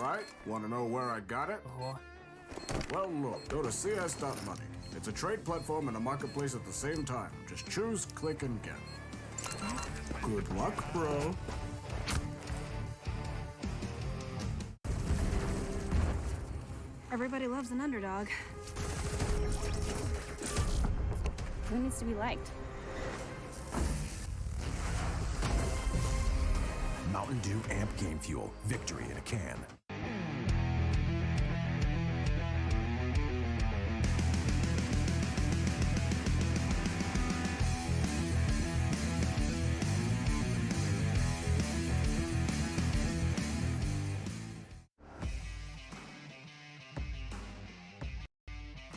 right? Want to know where I got it? Well, look, go to cs.money. It's a trade platform and a marketplace at the same time. Just choose, click, and get. Good luck, bro. Everybody loves an underdog. Who needs to be liked? Mountain Dew Amp Game Fuel. Victory in a can.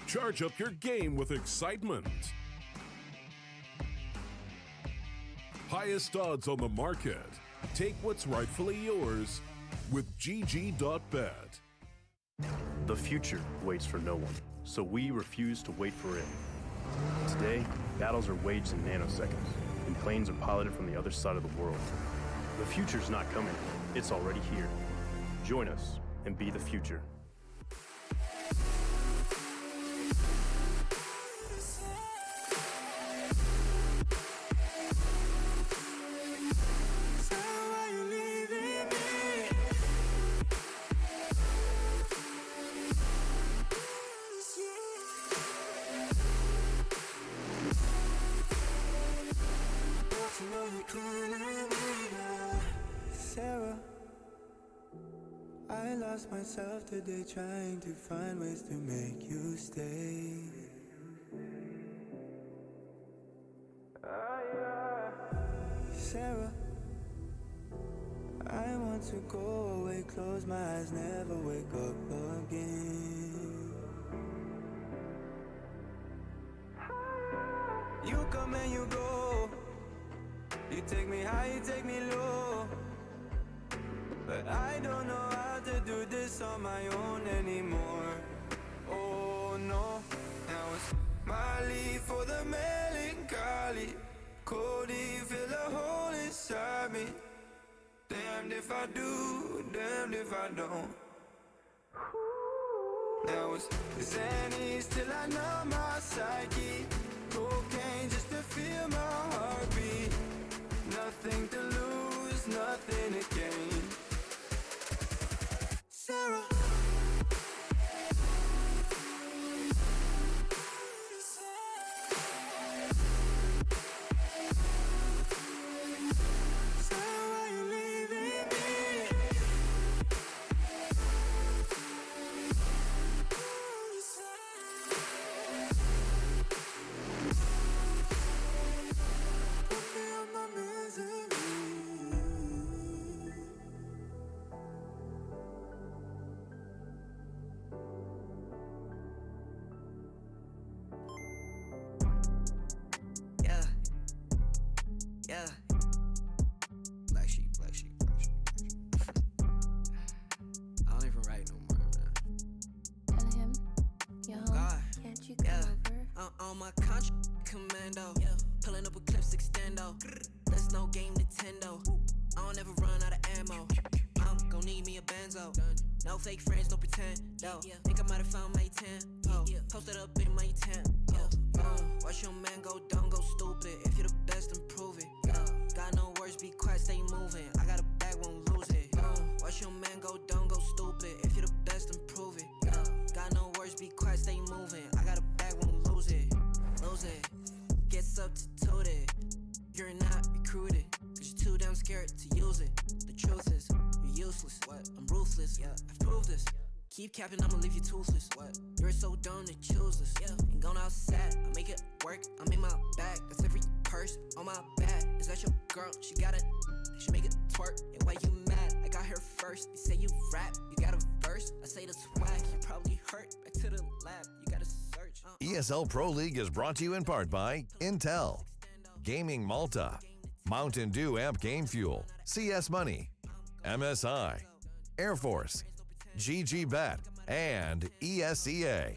Charge up your game with excitement. Highest odds on the market. Take what's rightfully yours with GG.bet. The future waits for no one, so we refuse to wait for it. Today, battles are waged in nanoseconds, and planes are piloted from the other side of the world. The future's not coming, it's already here. Join us and be the future. Sarah, I lost myself today trying to find ways to make you stay. Sarah, I want to go away, close my eyes, never wake up again. You come and you go. You take me high, you take me low. But I don't know how to do this on my own anymore. Oh no. Now it's Molly for the melancholy. Cody, fill a hole inside me. Damned if I do, damned if I don't. Now it's Xannies till I numb my psyche. Cocaine just to feel my heartbeat. Nothing to lose, nothing to gain. Sarah. Yeah. Black sheep, black sheep, black sheep, black sheep. I don't even write no more, man. Tell him, yo, God. can't you come over? On my contract commando. Pulling up a clips extendo. There's no game Nintendo. I don't ever run out of ammo. I'm gon' need me a benzo. No fake friends, no pretend. No, think I might have found my 10. Oh, posted up in my 10. Watch your man go dumb, go stupid. If you're the best, then prove it. Got no words, be quiet, stay moving. I got a bag, won't lose it. Watch your man go dumb, go stupid. If you're the best, then prove it. Got no words, be quiet, stay moving. I got a bag, won't lose it. Lose it. Get substituted. You're not recruited. Cause you're too damn scared to use it. The truth is, you're useless. What? I'm ruthless. I've proved this. Keep capping, I'ma leave you toothless. What? You're so dumb to choose this. Ain't going outside, I make it work. I'm in my bag, that's every purse on my back. Is that your girl? She got it. She make it twerk. And why you mad? I got her first. You say you rap, you got a verse. I say the swag, you probably hurt. Back to the lab, you gotta search. ESL Pro League is brought to you in part by Intel, Gaming Malta, Mountain Dew Amp Game Fuel, CS Money, MSI, Air Force, GG.bet, and ESEA.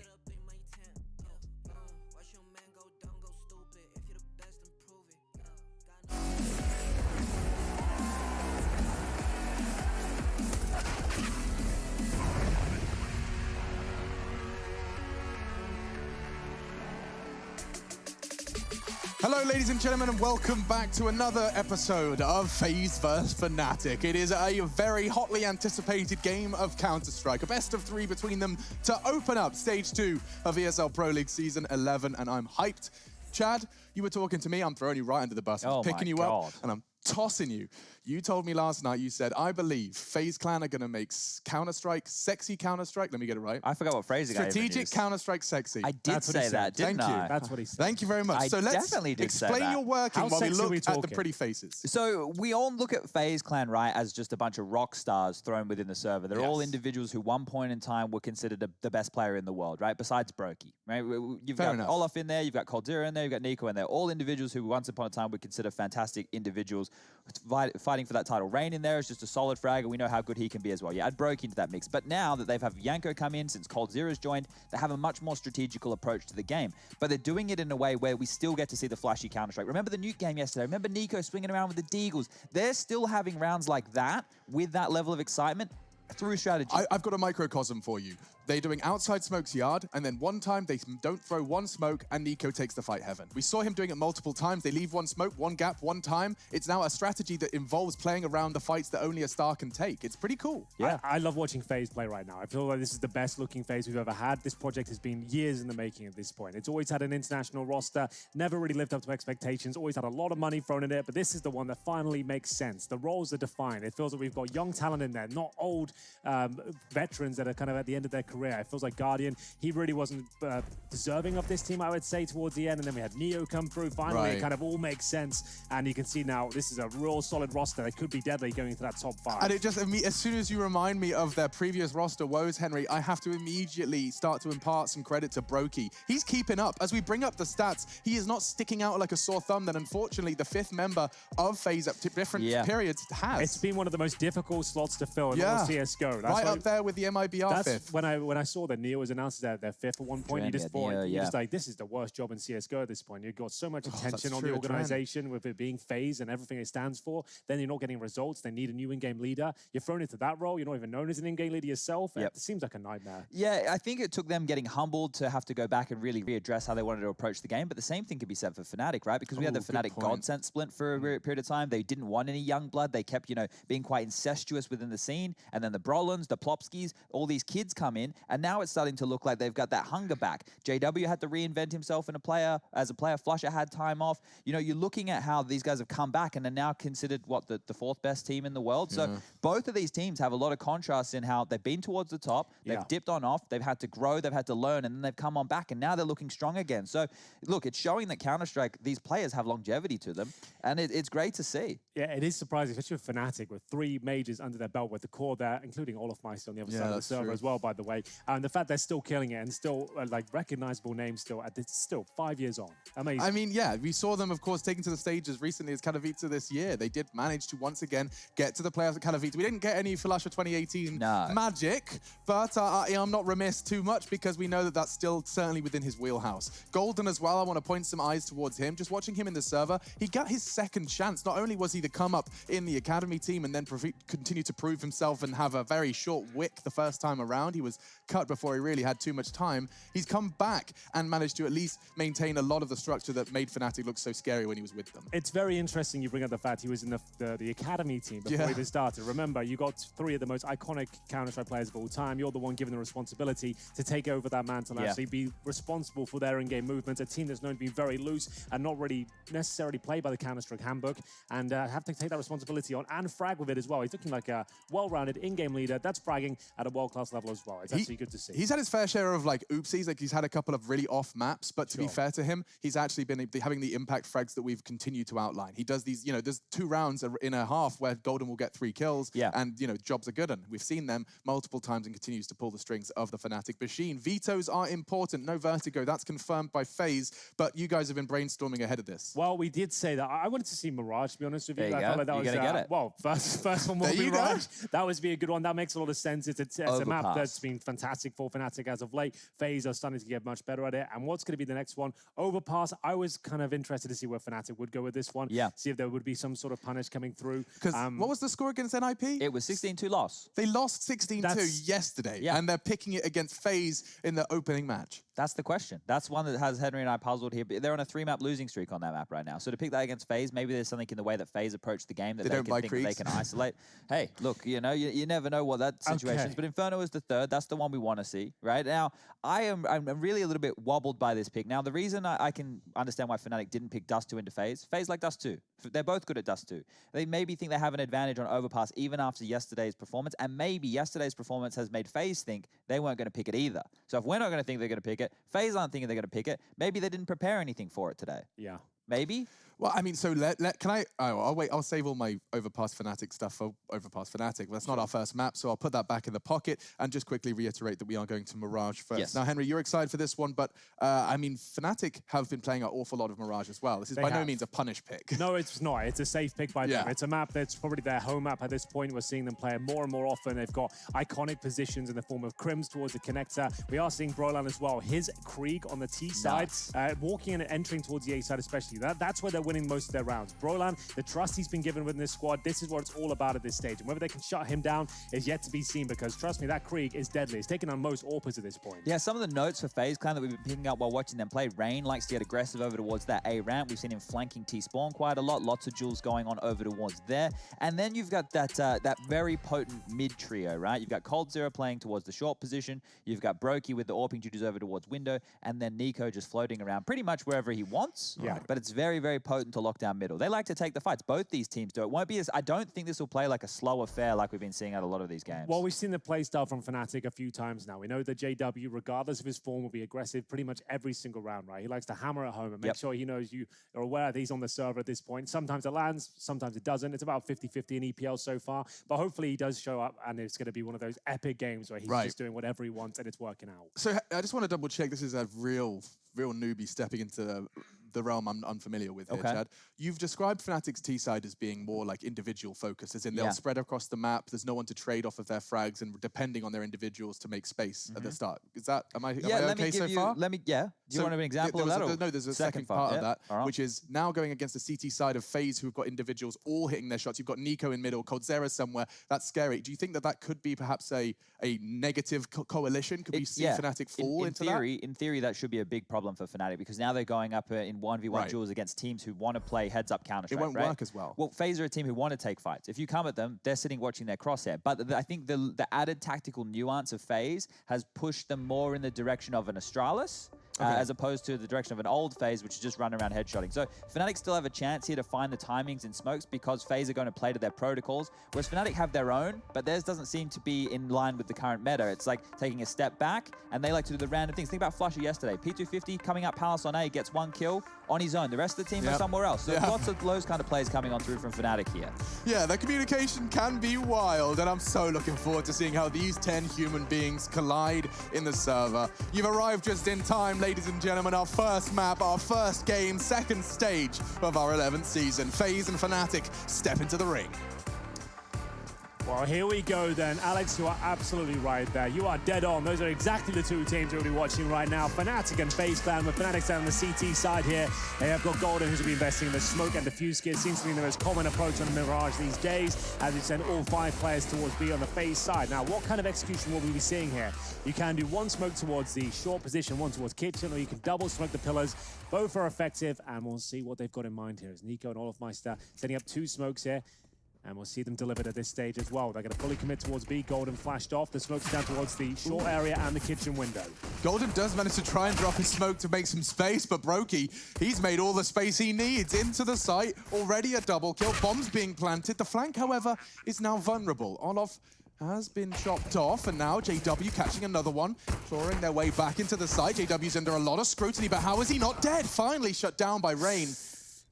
Hello, ladies and gentlemen, and welcome back to another episode of FaZe vs fnatic. It is a very hotly anticipated game of Counter-Strike, a best of 3 between them to open up Stage 2 of ESL Pro League Season 11, and I'm hyped. Chad, you were talking to me, I'm throwing you right under the bus. I'm picking you up, and I'm tossing you. You told me last night, you said, I believe FaZe Clan are going to make Counter-Strike sexy Counter-Strike. Let me get it right. I forgot what phrase it Strategic Counter-Strike sexy. I did say that, didn't Thank I? you. That's what he said. Thank you very much. I So let's definitely did say explain that. your working How while we sexy are look we at the talking? pretty faces. So we all look at FaZe Clan, right, as just a bunch of rock stars thrown within the server. They're all Yes. individuals who one point in time were considered the best player in the world, right, besides Brokey, right? You've Fair got enough. Olaf in there, you've got Caldera in there, you've got Nico in there, all individuals who once upon a time would consider fantastic individuals fighting for that title. Rain in there is just a solid frag, and we know how good he can be as well. You add Brokey into that mix. But now that they've had Yanko come in, since Cold Zero's joined, they have a much more strategical approach to the game. But they're doing it in a way where we still get to see the flashy Counter-Strike. Remember the Nuke game yesterday? Remember Nico swinging around with the Deagles? They're still having rounds like that with that level of excitement through strategy. I've got a microcosm for you. They're doing outside Smoke's yard, and then one time they don't throw one smoke, and Nico takes the fight heaven. We saw him doing it multiple times. They leave one smoke, one gap, one time. It's now a strategy that involves playing around the fights that only a star can take. It's pretty cool. Yeah. I love watching FaZe play right now. I feel like this is the best looking FaZe we've ever had. This project has been years in the making at this point. It's always had an international roster, never really lived up to expectations, always had a lot of money thrown in it, but this is the one that finally makes sense. The roles are defined. It feels like we've got young talent in there, not old veterans that are kind of at the end of their career. It feels like Guardian, he really wasn't deserving of this team, I would say, towards the end. And then we had Neo come through. Finally, it kind of all makes sense. And you can see now this is a real solid roster that could be deadly going into that top 5. And it just, as soon as you remind me of their previous roster woes, Henry, I have to immediately start to impart some credit to Brokey. He's keeping up. As we bring up the stats, he is not sticking out like a sore thumb that unfortunately the 5th member of FaZe at different periods has. It's been one of the most difficult slots to fill in all of CSGO. That's right up there with the MIBR 5th. When I saw that Neo was announced as their 5th at one point, you just thought, you're just like, this is the worst job in CSGO at this point. You've got so much attention on the organization with it being FaZe and everything it stands for. Then you're not getting results. They need a new in-game leader. You're thrown into that role. You're not even known as an in-game leader yourself. It seems like a nightmare. Yeah, I think it took them getting humbled to have to go back and really readdress how they wanted to approach the game. But the same thing could be said for Fnatic, right? Because we had the Fnatic Godsent split for a period of time. They didn't want any young blood. They kept, being quite incestuous within the scene. And then the Brolans, the Plopskis, all these kids come in. And now it's starting to look like they've got that hunger back. JW had to reinvent himself as a player. Flusher had time off. You're looking at how these guys have come back and are now considered, the 4th best team in the world. So both of these teams have a lot of contrast in how they've been towards the top, they've dipped on off, they've had to grow, they've had to learn, and then they've come on back, and now they're looking strong again. So, look, it's showing that Counter-Strike, these players have longevity to them, and it's great to see. Yeah, it is surprising, especially with Fnatic, with 3 majors under their belt with the core there, including Olaf Meister on the other side of the server as well, by the way. And the fact they're still killing it and still, recognizable names still, it's still 5 years on. Amazing. I mean, yeah, we saw them, of course, taken to the stage as recently as Katowice this year. They did manage to once again get to the playoffs at Katowice. We didn't get any Flusher 2018 magic, but I'm not remiss too much because we know that that's still certainly within his wheelhouse. Golden as well, I want to point some eyes towards him. Just watching him in the server, he got his second chance. Not only was he the come up in the academy team and then continue to prove himself and have a very short wick the first time around. He was cut before he really had too much time. He's come back and managed to at least maintain a lot of the structure that made Fnatic look so scary when he was with them. It's very interesting you bring up the fact he was in the academy team before he even started. Remember, you got 3 of the most iconic Counter-Strike players of all time. You're the one given the responsibility to take over that mantle and actually be responsible for their in-game movements. A team that's known to be very loose and not really necessarily played by the Counter-Strike handbook, and have to take that responsibility on and frag with it as well. He's looking like a well-rounded in-game leader that's fragging at a world-class level as well. It's actually good to see. He's had his fair share of oopsies. He's had a couple of really off maps, but to be fair to him, he's actually been having the impact frags that we've continued to outline. He does these, there's 2 rounds in a half where Golden will get 3 kills, and jobs are good. And we've seen them multiple times and continues to pull the strings of the Fnatic machine. Vetoes are important. No Vertigo. That's confirmed by FaZe, but you guys have been brainstorming ahead of this. Well, we did say that. I wanted to see Mirage, to be honest with you. There you go. You're gonna get it. Well, first one will be Mirage. That would be a good one. That makes a lot of sense. It's a map that's been fantastic for Fnatic as of late. FaZe are starting to get much better at it. And what's going to be the next one? Overpass. I was kind of interested to see where Fnatic would go with this one. See if there would be some sort of punish coming through. Because what was the score against NIP? It was 16-2 loss. They lost 16-2 yesterday, and they're picking it against FaZe in the opening match. That's the question. That's one that has Henry and I puzzled here. They're on a 3-map losing streak on that map right now. So to pick that against FaZe, maybe there's something in the way that FaZe approach the game that they can think that they can isolate. Hey, look, you know, you never know what that situation is. But Inferno is the third. That's the one we want to see, right? Now, I'm really a little bit wobbled by this pick. Now, the reason I can understand why Fnatic didn't pick Dust 2 into FaZe like Dust 2. They're both good at Dust 2. They maybe think they have an advantage on Overpass even after yesterday's performance, and maybe yesterday's performance has made FaZe think they weren't going to pick it either. So if we're not going to think they're going to pick it, FaZe aren't thinking they're going to pick it, maybe they didn't prepare anything for it today. Yeah. Maybe? Well, I mean, so can I? Oh, I'll wait. I'll save all my Overpass Fnatic stuff for Overpass Fnatic. That's not our first map, so I'll put that back in the pocket and just quickly reiterate that we are going to Mirage first. Yes. Now, Henry, you're excited for this one, but I mean, Fnatic have been playing an awful lot of Mirage as well. This is by no means a punish pick. No, it's not. It's a safe pick by them. It's a map that's probably their home map at this point. We're seeing them play it more and more often. They've got iconic positions in the form of Crims towards the connector. We are seeing Brolan as well. His Krieg on the T side, walking in and entering towards the A side especially. That's where they're winning most of their rounds. Brolan, the trust he's been given within this squad, this is what it's all about at this stage. And whether they can shut him down is yet to be seen, because trust me, that Krieg is deadly. It's taken on most AWPers at this point. Yeah, some of the notes for FaZe Clan that we've been picking up while watching them play. Rain likes to get aggressive over towards that A ramp. We've seen him flanking T-spawn quite a lot. Lots of duels going on over towards there. And then you've got that very potent mid trio, right? You've got coldzera playing towards the short position. You've got Brokey with the AWPing duties over towards window. And then Nico just floating around pretty much wherever he wants. Yeah. But it's very, very potent to lock down middle. They like to take the fights. Both these teams do. It won't be as... I don't think this will play like a slow affair like we've been seeing at a lot of these games. Well, we've seen the play style from Fnatic a few times now. We know that JW, regardless of his form, will be aggressive pretty much every single round, right? He likes to hammer at home and make sure he knows you are aware that he's on the server at this point. Sometimes it lands, sometimes it doesn't. It's about 50-50 in EPL so far. But hopefully he does show up and it's going to be one of those epic games where he's just doing whatever he wants and it's working out. So I just want to double check. This is a real newbie stepping into the realm I'm unfamiliar with here, Chad. You've described Fnatic's T-side as being more like individual focused, as in they'll spread across the map. There's no one to trade off of their frags and depending on their individuals to make space at the start. Is that, am I okay so far? Do you want an example of that? No, there's a second part of that, which is now going against the CT side of FaZe, who've got individuals all hitting their shots. You've got Nico in middle, coldzera somewhere. That's scary. Do you think that that could be perhaps a negative coalition? Could we see Fnatic fall into that? In theory, that should be a big problem for Fnatic, because now they're going up in 1v1 duels against teams who want to play heads-up Counter-Strike, It won't work as well. Well, FaZe are a team who want to take fights. If you come at them, they're sitting watching their crosshair. But I think the added tactical nuance of FaZe has pushed them more in the direction of an Astralis, as opposed to the direction of an old FaZe, which is just run around headshotting. So Fnatic still have a chance here to find the timings in smokes, because FaZe are going to play to their protocols, whereas Fnatic have their own, but theirs doesn't seem to be in line with the current meta. It's like taking a step back, and they like to do the random things. Think about Flusher yesterday. P250 coming up Palace on A, gets 1 kill on his own. The rest of the team are somewhere else. So lots of those kind of plays coming on through from Fnatic here. Yeah, the communication can be wild, and I'm so looking forward to seeing how these 10 human beings collide in the server. You've arrived just in time, ladies and gentlemen. Our first map, our first game, second stage of our 11th season. FaZe and Fnatic step into the ring. Well, here we go then. Alex, you are absolutely right there. You are dead on. Those are exactly the two teams we'll be watching right now. Fnatic and FaZe Clan, with Fnatic down on the CT side here. They have got Golden, who's going to be investing in the smoke and diffuse gear. Seems to be the most common approach on the Mirage these days, as we send all 5 players towards B on the FaZe side. Now, what kind of execution will we be seeing here? You can do 1 smoke towards the short position, 1 towards kitchen, or you can double smoke the pillars. Both are effective, and we'll see what they've got in mind here. As Nico and Olofmeister setting up 2 smokes here. And we'll see them delivered at this stage as well. They're going to fully commit towards B. Golden flashed off. The smoke's down towards the short area and the kitchen window. Golden does manage to try and drop his smoke to make some space, but Brokey, he's made all the space he needs into the site. Already a double kill. Bombs being planted. The flank, however, is now vulnerable. Olof has been chopped off, and now JW catching another one, clawing their way back into the site. JW's under a lot of scrutiny, but how is he not dead? Finally shut down by Rain.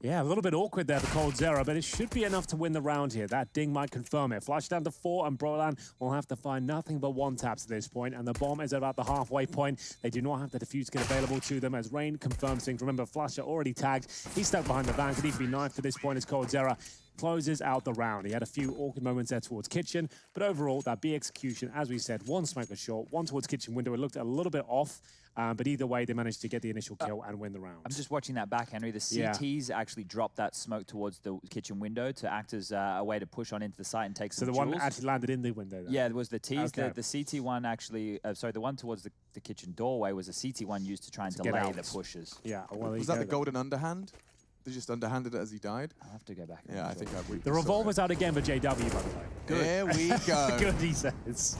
Yeah, a little bit awkward there for coldzera, but it should be enough to win the round here. That ding might confirm it. Flash down to 4, and Brolan will have to find nothing but 1 taps at this point, and the bomb is at about the halfway point. They do not have the defuse kit available to them, as Rain confirms things. Remember, Flasher already tagged. He's stuck behind the van. Could even be knifed at this point as coldzera closes out the round. He had a few awkward moments there towards Kitchen, but overall, that B execution, as we said, one smoker short, one towards Kitchen window. It looked a little bit off, but either way, they managed to get the initial kill and win the round. I'm just watching that back, Henry. The CTs actually dropped that smoke towards the kitchen window to act as a way to push on into the site and take some So the one actually landed in the window then? Yeah, it was the T's. Okay. The CT one actually, sorry, the one towards the kitchen doorway was a CT one used to try and delay the pushes. Yeah, well, Was that the golden underhand? They just underhanded it as he died? I'll have to go back. Yeah, I think I The revolver's out again for JW, by the way. Good. There we go. Good, he says.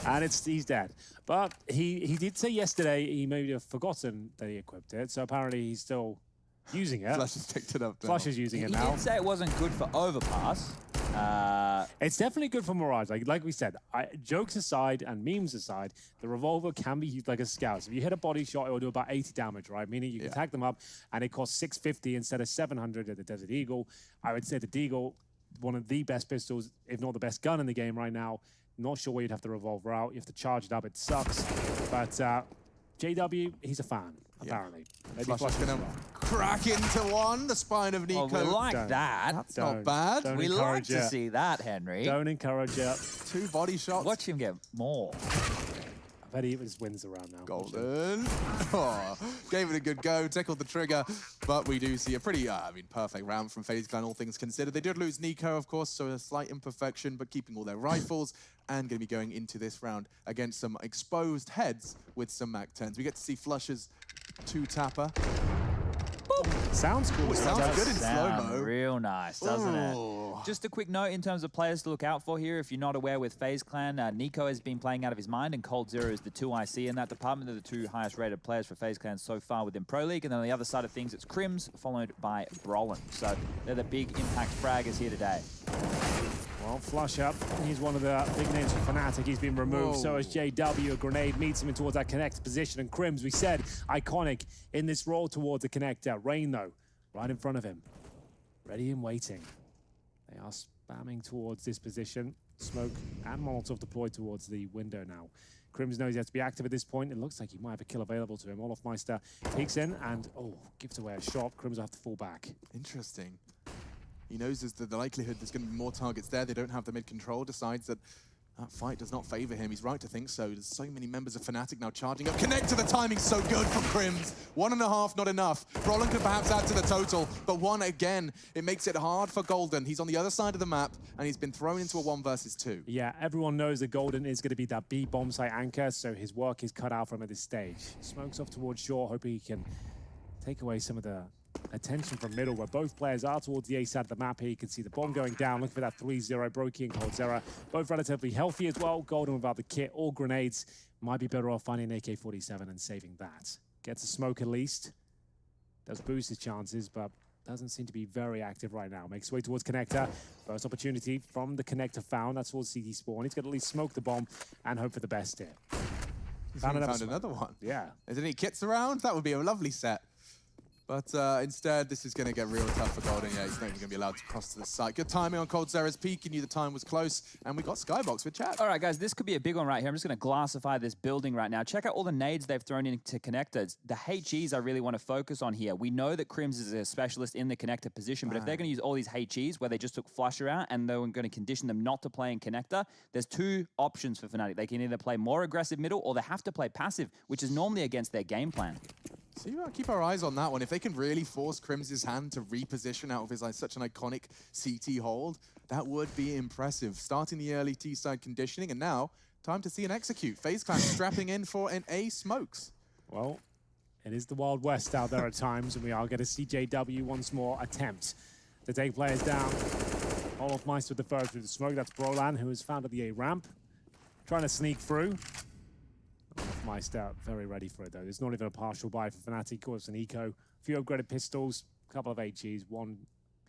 And he's dead. But he did say yesterday he may have forgotten that he equipped it, so apparently he's still using it. Flush has picked it up now. Flush is using it now. He did say it wasn't good for Overpass. It's definitely good for Mirage. Like we said, jokes aside and memes aside, the revolver can be used like a scout. So if you hit a body shot, it will do about 80 damage, right? Meaning you can tag them up, and it costs 650 instead of 700 at the Desert Eagle. I would say the Deagle, one of the best pistols, if not the best gun in the game right now. Not sure where you'd have the revolver out. You have to charge it up. It sucks. But JW, he's a fan, apparently. Maybe Flush is going to crack into one, the spine of Nico. Oh, we like that. That's not bad. We like to see that, Henry. Don't encourage it. 2 body shots. Watch him get more. I bet he just wins the round now. Golden. Oh, gave it a good go, tickled the trigger, but we do see a pretty, perfect round from FaZe Clan, all things considered. They did lose Nico, of course, so a slight imperfection, but keeping all their rifles and going to be going into this round against some exposed heads with some MAC-10s. We get to see Flush's 2-tapper. Sounds cool. It sounds good in slow-mo. Real nice, doesn't it? Just a quick note in terms of players to look out for here. If you're not aware with FaZe Clan, Nico has been playing out of his mind, and Cold0 is the 2 IC in that department. They're the 2 highest rated players for FaZe Clan so far within Pro League. And then on the other side of things, it's Crims, followed by Brolin. So they're the big impact fraggers here today. Well, Flush up. He's one of the big names for fnatic. He's been removed. So is JW. A grenade meets him in towards that connect position. And Crims, we said, iconic in this roll towards the connector. Rain, though, right in front of him. Ready and waiting. They are spamming towards this position. Smoke and Molotov deployed towards the window now. Crims knows he has to be active at this point. It looks like he might have a kill available to him. Olofmeister peeks in and, gives away a shot. Crims will have to fall back. Interesting. He knows there's the likelihood there's going to be more targets there. They don't have the mid-control, decides that that fight does not favor him. He's right to think so. There's so many members of fnatic now charging up. Connect to the timing, so good from Crims. 1.5, not enough. Brolin could perhaps add to the total, but 1 again. It makes it hard for Golden. He's on the other side of the map, and he's been thrown into a 1 versus 2. Yeah, everyone knows that Golden is going to be that B bomb site anchor, so his work is cut out from him at this stage. Smokes off towards shore, hoping he can take away some of the attention from middle, where both players are towards the A side of the map here. You can see the bomb going down, looking for that 3-0. Brokey and Cold0, both relatively healthy as well. Golden without the kit or grenades. Might be better off finding an AK-47 and saving that. Gets a smoke at least. Does boost his chances, but doesn't seem to be very active right now. Makes his way towards connector. First opportunity from the connector found. That's towards CT spawn. He's got to at least smoke the bomb and hope for the best here. Found another one. Yeah. Is there any kits around? That would be a lovely set. But instead, this is going to get real tough for Golden. Yeah, he's not even going to be allowed to cross to the site. Good timing on Cold0's peak. He knew the time was close. And we got Skybox with chat. All right, guys, this could be a big one right here. I'm just going to glassify this building right now. Check out all the nades they've thrown into connectors. The HEs I really want to focus on here. We know that Crims is a specialist in the connector position, but if they're going to use all these HEs where they just took Flusher out and they were going to condition them not to play in connector, there's 2 options for fnatic. They can either play more aggressive middle or they have to play passive, which is normally against their game plan. So you keep our eyes on that one. If they can really force Crims' hand to reposition out of his such an iconic CT hold, that would be impressive. Starting the early T-side conditioning, and now time to see an execute. FaZe Clan strapping in for an A smokes. Well, it is the Wild West out there at times, and we are going to see JW once more attempt to take players down. Olofmeister with the first through the smoke. That's Brolan, who is found at the A ramp, trying to sneak through. Olofmeister very ready for it, though. There's not even a partial buy for fnatic. Of course, an eco, a few upgraded pistols, a couple of HEs, 1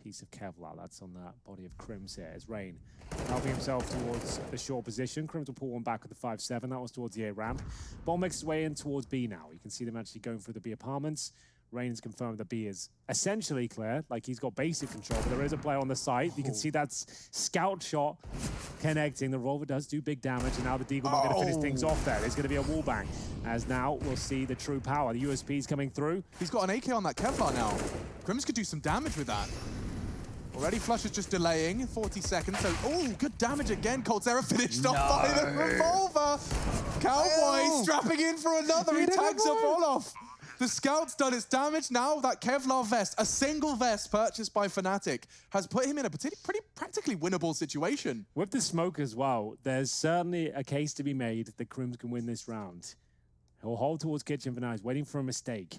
piece of Kevlar. That's on the body of Crims here. As Rain helping himself towards the short position. Crims will pull one back with the 5-7. That was towards the A ramp. Bomb makes his way in towards B now. You can see them actually going through the B apartments. Rain's confirmed that B is essentially clear, like he's got basic control, but there is a player on the site. You can see that scout shot connecting. The revolver does do big damage, and now the Deagle might going to finish things off there. There's going to be a wall bang, as now we'll see the true power. The USP's coming through. He's got an AK on that Kevlar now. Crims could do some damage with that. Already Flush is just delaying, 40 seconds, so, oh, good damage again. coldzera finished off by the revolver. Cowboy strapping in for another, he tags a ball off. The Scout's done its damage. Now that Kevlar vest, a single vest purchased by Fnatic, has put him in a pretty practically winnable situation. With the smoke as well, there's certainly a case to be made that Crims can win this round. He'll hold towards Kitchen for now. He's waiting for a mistake.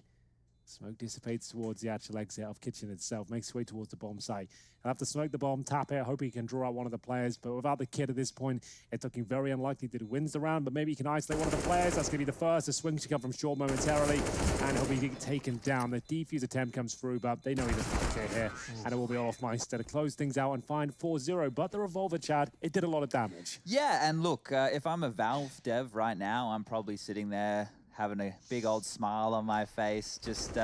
Smoke dissipates towards the actual exit of Kitchen itself, makes his way towards the bomb site. He'll have to smoke the bomb, tap it, hope he can draw out one of the players, but without the kid at this point, it's looking very unlikely that he wins the round, but maybe he can isolate one of the players. That's going to be the first. The swing should come from short momentarily, and he'll be taken down. The defuse attempt comes through, but they know he doesn't care here, and it will be Olaf Meister to close things out and find 4-0, but the revolver, Chad, it did a lot of damage. Yeah, and look, if I'm a Valve dev right now, I'm probably sitting there having a big old smile on my face, just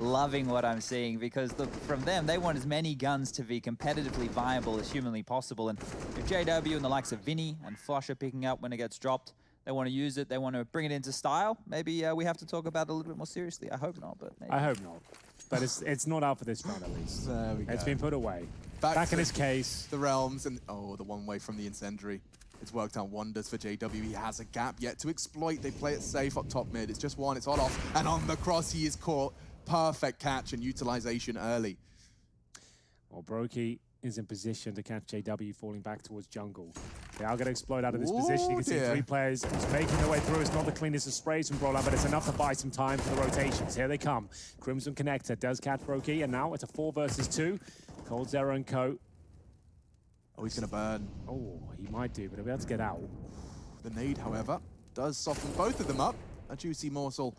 loving what I'm seeing, because look, from them, they want as many guns to be competitively viable as humanly possible. And if JW and the likes of Vinny and Flush are picking up when it gets dropped, they want to use it, they want to bring it into style, maybe we have to talk about it a little bit more seriously. I hope not, but maybe. I hope not. But it's not out for this round, at least. There we go. It's been put away. Back in his case. The Realms, and oh, the one way from the Incendiary. It's worked out wonders for JW. He has a gap yet to exploit. They play it safe up top mid. It's just one, it's on off. And on the cross, he is caught. Perfect catch and utilization early. Well, Brokey is in position to catch JW falling back towards jungle. They are going to explode out of this position. You can see 3 players just making their way through. It's not the cleanest of sprays from Brawler, but it's enough to buy some time for the rotations. Here they come. Crimson Connector does catch Brokey, and now it's a 4 versus 2. coldzera and Co. Oh, he's going to burn. Oh, he might do, but he'll be able to get out. The nade, however, does soften both of them up. A juicy morsel.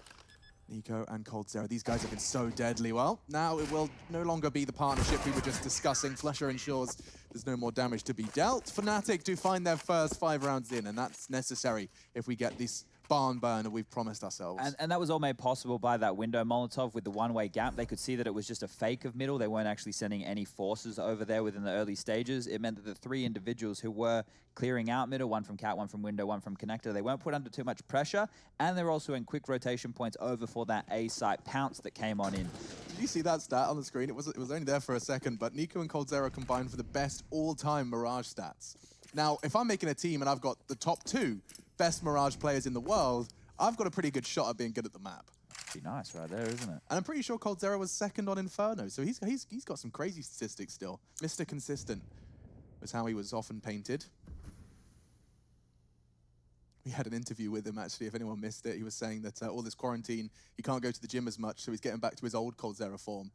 Nico and coldzera, these guys have been so deadly. Well, now it will no longer be the partnership we were just discussing. Flusher ensures there's no more damage to be dealt. Fnatic do find their first 5 rounds in, and that's necessary if we get this barn burner we've promised ourselves. And that was all made possible by that window Molotov with the one-way gap. They could see that it was just a fake of middle. They weren't actually sending any forces over there within the early stages. It meant that the 3 individuals who were clearing out middle, one from Cat, one from window, one from connector, they weren't put under too much pressure, and they're also in quick rotation points over for that A site pounce that came on in. Did you see that stat on the screen? It was only there for a second, but Nico and coldzera combined for the best all-time Mirage stats. Now, if I'm making a team and I've got the top 2 best Mirage players in the world, I've got a pretty good shot at being good at the map. Pretty nice right there, isn't it? And I'm pretty sure coldzera was second on Inferno, so he's got some crazy statistics still. Mr. Consistent was how he was often painted. We had an interview with him, actually, if anyone missed it. He was saying that all this quarantine, he can't go to the gym as much, so he's getting back to his old coldzera form.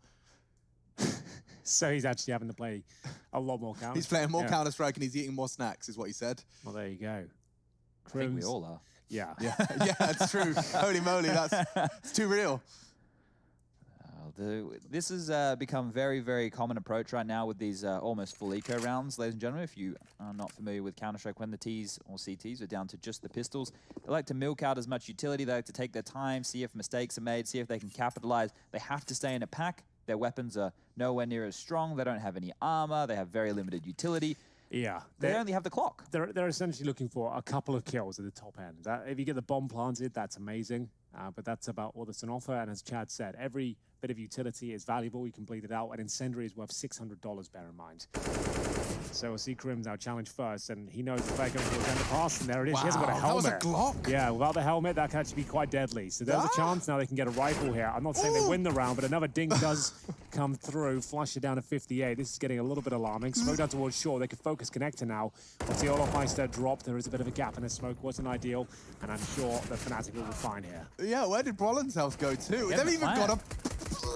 So he's actually having to play a lot more Counter-Strike. He's playing more Counter-Strike and he's eating more snacks, is what he said. Well, there you go. I think we all are. Yeah. Yeah, it's true. Holy moly, it's too real. This has become very, very common approach right now with these almost full eco rounds, ladies and gentlemen. If you are not familiar with Counter-Strike, when the Ts or CTs are down to just the pistols, they like to milk out as much utility. They like to take their time, see if mistakes are made, see if they can capitalize. They have to stay in a pack. Their weapons are nowhere near as strong. They don't have any armor. They have very limited utility. Yeah. They only have the clock. They're essentially looking for a couple of kills at the top end. If you get the bomb planted, that's amazing. But that's about all that's on offer. And as Chad said, every bit of utility is valuable. You can bleed it out. An Incendiary is worth $600, bear in mind. So we'll see Krim now challenge first. And he knows the player going towards Overpass. And there it is. Wow, he hasn't got a helmet. That was a Glock. Yeah, without the helmet, that can actually be quite deadly. So there's a chance now they can get a rifle here. I'm not saying they win the round, but another dink does come through. Flush it down to 58. This is getting a little bit alarming. Smoke down towards shore. They could focus connector now. Once the Olaf Meister drop, there is a bit of a gap in the smoke. Wasn't ideal. And I'm sure the Fnatic will be fine here. Yeah, where did Brollan's health go to? They've even got a...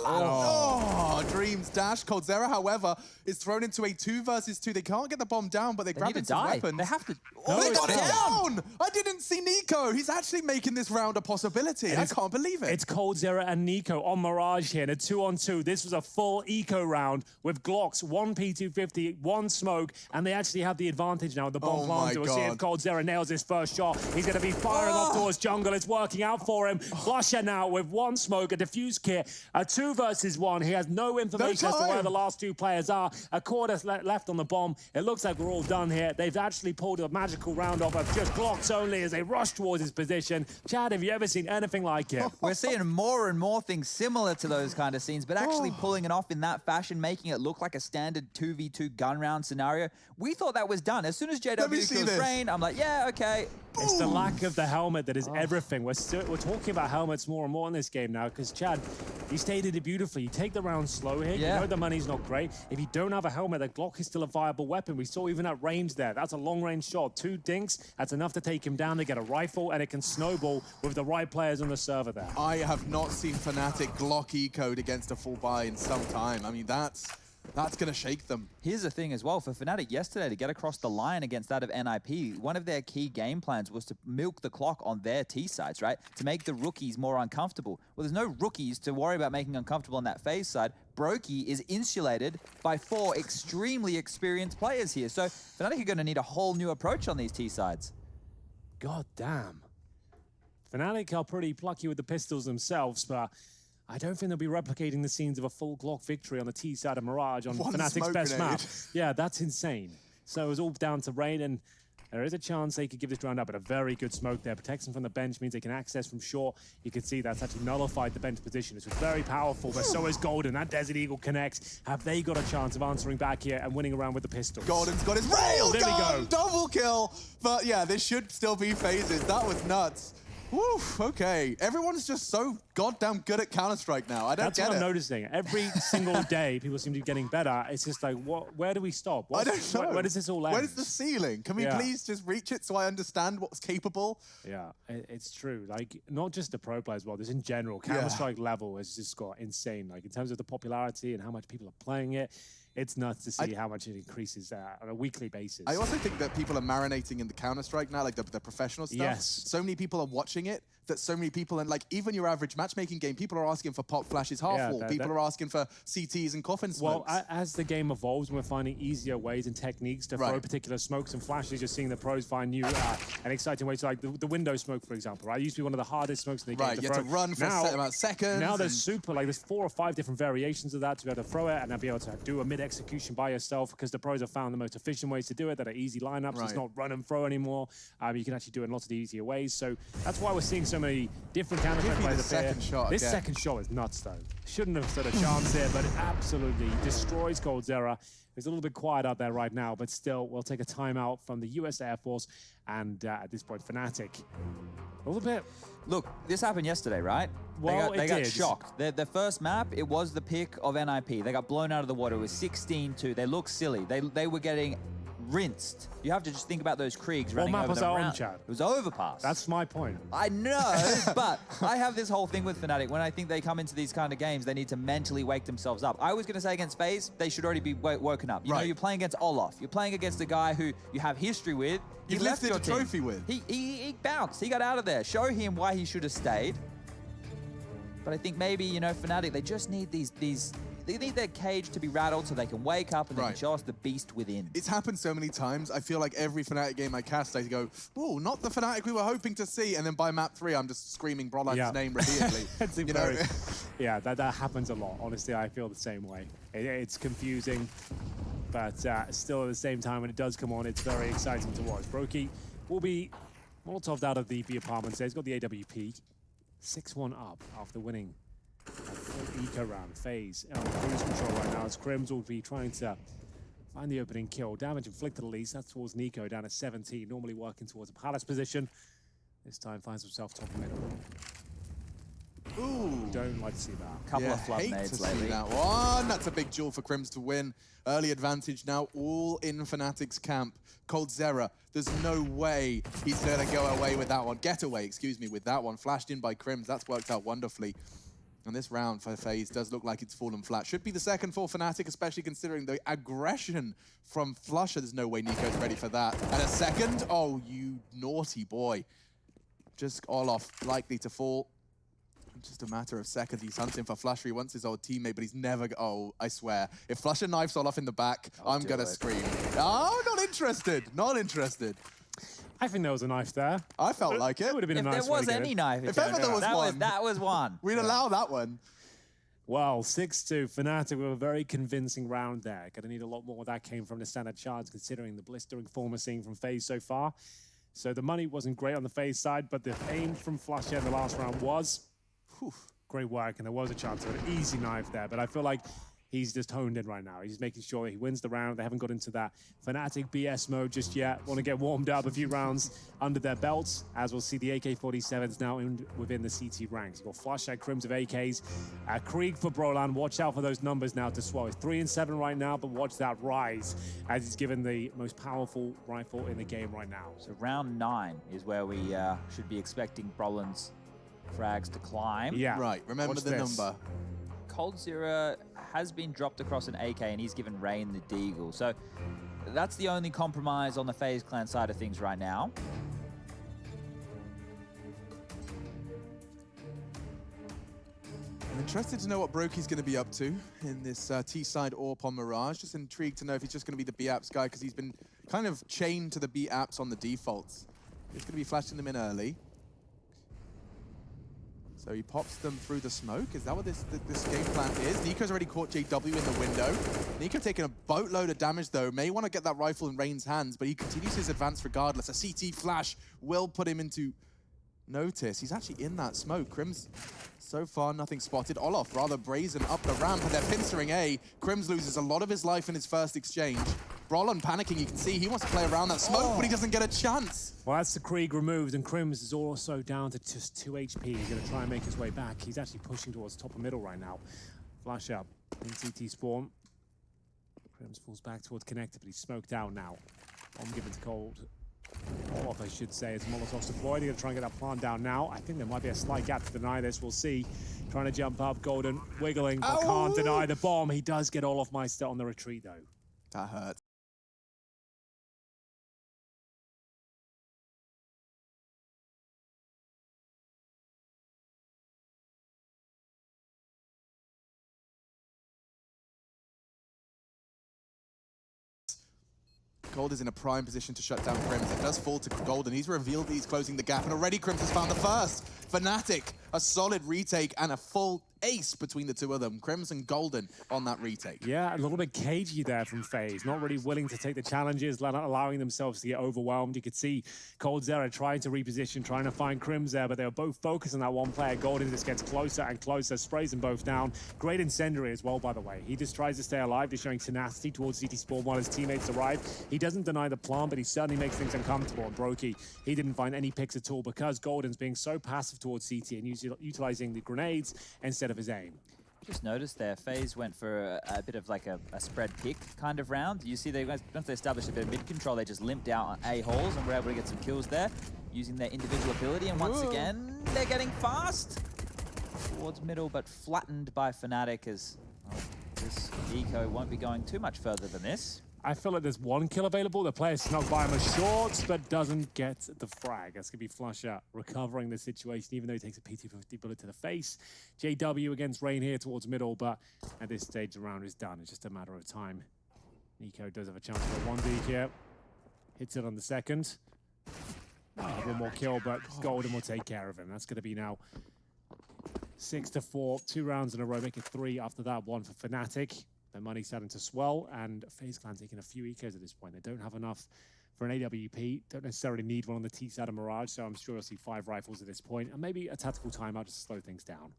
Oh, Dreams dash. coldzera, however, is thrown into a 2 versus 2. They can't get the bomb down, but they grab into weapons. They have to... Oh, they got it down! I didn't see Nico. He's actually making this round a possibility. I can't believe it. It's coldzera and Nico on Mirage here in a 2-on-2. This was a full eco round with Glocks, 1 P250, 1 smoke, and they actually have the advantage now with the bomb planter. We'll see if coldzera nails his first shot. He's going to be firing off towards jungle. It's working out for him. Flusher now with 1 smoke, a defuse kit, a 2 2 versus 1. He has no information as to where the last 2 players are. A quarter left on the bomb. It looks like we're all done here. They've actually pulled a magical round off of just Glocks only as they rush towards his position. Chad, have you ever seen anything like it? We're seeing more and more things similar to those kind of scenes, but actually pulling it off in that fashion, making it look like a standard 2v2 gun round scenario. We thought that was done. As soon as JW kills Rain, I'm like, yeah, okay. It's the lack of the helmet that is everything. We're talking about helmets more and more in this game now because, Chad, you stated it beautifully. You take the round slow here. Yeah. You know the money's not great. If you don't have a helmet, the Glock is still a viable weapon. We saw even at range there. That's a long-range shot. 2 dinks. That's enough to take him down to get a rifle, and it can snowball with the right players on the server there. I have not seen Fnatic Glock E-code against a full buy in some time. I mean, that's going to shake them. Here's the thing as well, for Fnatic yesterday to get across the line against that of NIP, one of their key game plans was to milk the clock on their T sides, right? To make the rookies more uncomfortable. Well, there's no rookies to worry about making uncomfortable on that FaZe side. Brokey is insulated by 4 extremely experienced players here. So Fnatic are going to need a whole new approach on these T sides. God damn. Fnatic are pretty plucky with the pistols themselves, but I don't think they'll be replicating the scenes of a full Glock victory on the T side of Mirage on Fnatic's best map. Yeah, that's insane. So it was all down to Rain, and there is a chance they could give this round up, but a very good smoke there. Protection from the bench means they can access from short. You can see that's actually nullified the bench position. This was very powerful, but so is Golden. That Desert Eagle connects. Have they got a chance of answering back here and winning around with the pistols? Golden's got his rail There we go. Double kill. But yeah, this should still be phases. That was nuts. Woo, okay. Everyone's just so goddamn good at Counter-Strike now. I don't That's get what it. I'm noticing. Every single day, people seem to be getting better. It's just like, where do we stop? I don't know. Where does this all end? Where's the ceiling? Can we please just reach it so I understand what's capable? Yeah, it's true. Like, not just the pro players, well, just in general. Counter-Strike level has just got insane. Like, in terms of the popularity and how much people are playing it, it's nuts to see how much it increases on a weekly basis. I also think that people are marinating in the Counter-Strike now, like the professional stuff. Yes. So many people are watching it that so many people, and like even your average matchmaking game, people are asking for pop flashes half wall. People are asking for CTs and coffin smokes. Well, as the game evolves, we're finding easier ways and techniques to throw particular smokes and flashes. You're seeing the pros find new and exciting ways. So like the window smoke, for example, right? It used to be one of the hardest smokes in the game. Right, you have to run for a set amount of seconds. Now there's there's 4 or 5 different variations of that to be able to throw it and then be able to do a mid-execution by yourself because the pros have found the most efficient ways to do it that are easy lineups. It's not run and throw anymore. You can actually do it in lots of easier ways. So that's why we're seeing so many different Counter-Strike players appear. This second shot is nuts, though. Shouldn't have stood a chance here, but it absolutely destroys coldzera. It's a little bit quiet out there right now, but still, we'll take a timeout from the US Air Force and at this point, Fnatic. A little bit. Look, this happened yesterday, right? Well, they got shocked. Their first map, it was the pick of NIP. They got blown out of the water. It was 16-2. They looked silly. They were getting rinsed. You have to just think about those Kriegs running over the round. Chad? It was Overpass. That's my point. I know, but I have this whole thing with Fnatic. When I think they come into these kind of games, they need to mentally wake themselves up. I was going to say against FaZe, they should already be woken up. You know, you're playing against Olaf. You're playing against a guy who you have history with. You left your trophy with. He bounced. He got out of there. Show him why he should have stayed. But I think maybe, you know, Fnatic, they just need they need their cage to be rattled so they can wake up and they can show us the beast within. It's happened so many times. I feel like every Fnatic game I cast, I go, oh, not the Fnatic we were hoping to see. And then by map 3, I'm just screaming Broadline's name repeatedly. Yeah, that happens a lot. Honestly, I feel the same way. It's confusing, but still at the same time, when it does come on, it's very exciting to watch. Brokey will be Molotov'd out of the B apartments there. He's got the AWP. 6-1 up after winning a full eco round. FaZe on cruise control right now as Crims will be trying to find the opening kill. Damage inflicted at least. That's towards Nico down at 17. Normally working towards a Palace position. This time finds himself top middle. Ooh. Don't like to see that. Couple of flood nades lately. That one. That's a big duel for Crims to win. Early advantage now, all in Fnatic's camp. coldzera, there's no way he's going to go away with that one. Get away, excuse me, with that one. Flashed in by Crims. That's worked out wonderfully. And this round for FaZe does look like it's fallen flat. Should be the second for Fnatic, especially considering the aggression from flusha. There's no way Nico's ready for that. And a second? Oh, you naughty boy. Just Olaf likely to fall. Just a matter of seconds. He's hunting for flusha. He wants his old teammate, but he's never... Oh, I swear. If flusha knifes Olaf in the back, I'm going to scream. Oh, not interested. Not interested. I think there was a knife there. I felt like it. It would have been a nice If there was any knife, if ever there was one. That was one. We'd allow that one. Well, 6-2, Fnatic with a very convincing round there. Gonna need a lot more. That came from the standard charge, considering the blistering form we're seeing from FaZe so far. So the money wasn't great on the FaZe side, but the aim from flusha in the last round was great work, and there was a chance of an easy knife there, but I feel like he's just honed in right now. He's making sure that he wins the round. They haven't got into that Fnatic BS mode just yet. Want to get warmed up, a few rounds under their belts, as we'll see the AK-47s now within the CT ranks. You've got flusha, Crims of AKs, Krieg for Brolan. Watch out for those numbers now to swallow. 3 and 7 right now, but watch that rise as he's given the most powerful rifle in the game right now. So round 9 is where we should be expecting Brolan's frags to climb. Yeah. Right, remember the number. coldzera has been dropped across an AK, and he's given Rain the deagle. So that's the only compromise on the FaZe clan side of things right now. I'm interested to know what Brokey's going to be up to in this T-side AWP on Mirage. Just intrigued to know if he's just going to be the B-Apps guy, because he's been kind of chained to the B-Apps on the defaults. He's going to be flashing them in early. So he pops them through the smoke. Is that what this game plan is? NiKo's already caught JW in the window. NiKo taking a boatload of damage, though. May want to get that rifle in Rain's hands, but he continues his advance regardless. A CT flash will put him into notice. He's actually in that smoke. Crims, so far, nothing spotted. Olof rather brazen up the ramp, and they're pincering A. Crims loses a lot of his life in his first exchange. Brolan panicking, you can see he wants to play around that smoke, but he doesn't get a chance. Well, that's the Krieg removed, and Crims is also down to just 2 HP. He's going to try and make his way back. He's actually pushing towards top of middle right now. Flash up in CT spawn. Crims falls back towards connector, but he's smoked out now. Bomb given to Cold. Olof, I should say, as Molotov's deployed. He's going to try and get that plant down now. I think there might be a slight gap to deny this. We'll see. Trying to jump up. Golden wiggling, but can't deny the bomb. He does get Olof Meister on the retreat, though. That hurt. Gold is in a prime position to shut down Crims. It does fall to Golden. He's revealed that he's closing the gap, and already Crims has found the first. Fnatic, a solid retake and a full ace between the two of them. Crims and Golden on that retake. Yeah, a little bit cagey there from FaZe. Not really willing to take the challenges, allowing themselves to get overwhelmed. You could see coldzera trying to reposition, trying to find Crims there, but they were both focused on that one player. Golden just gets closer and closer, sprays them both down. Great incendiary as well, by the way. He just tries to stay alive. He's showing tenacity towards CT spawn while his teammates arrive. He doesn't deny the plant, but he certainly makes things uncomfortable. And Brokey, he didn't find any picks at all because Golden's being so passive towards CT and utilizing the grenades instead of his aim. Just noticed there, FaZe went for a bit of like a spread pick kind of round. You see, once they established a bit of mid-control, they just limped out on A-holes and were able to get some kills there using their individual ability. And once again, they're getting fast towards middle, but flattened by Fnatic as this eco won't be going too much further than this. I feel like there's one kill available. The player snuck by him a short, but doesn't get the frag. That's going to be flusha recovering the situation, even though he takes a PT-50 bullet to the face. JW against Rain here towards middle, but at this stage, the round is done. It's just a matter of time. NiKo does have a chance for a 1D here. Hits it on the second. One more kill, but Golden will take care of him. That's going to be now 6-4, 2 rounds in a row, make it 3 after that, 1 for Fnatic. Their money's starting to swell, and FaZe Clan taking a few ecos at this point. They don't have enough for an AWP, don't necessarily need one on the T-side of Mirage, so I'm sure you'll see 5 rifles at this point, and maybe a tactical timeout just to slow things down.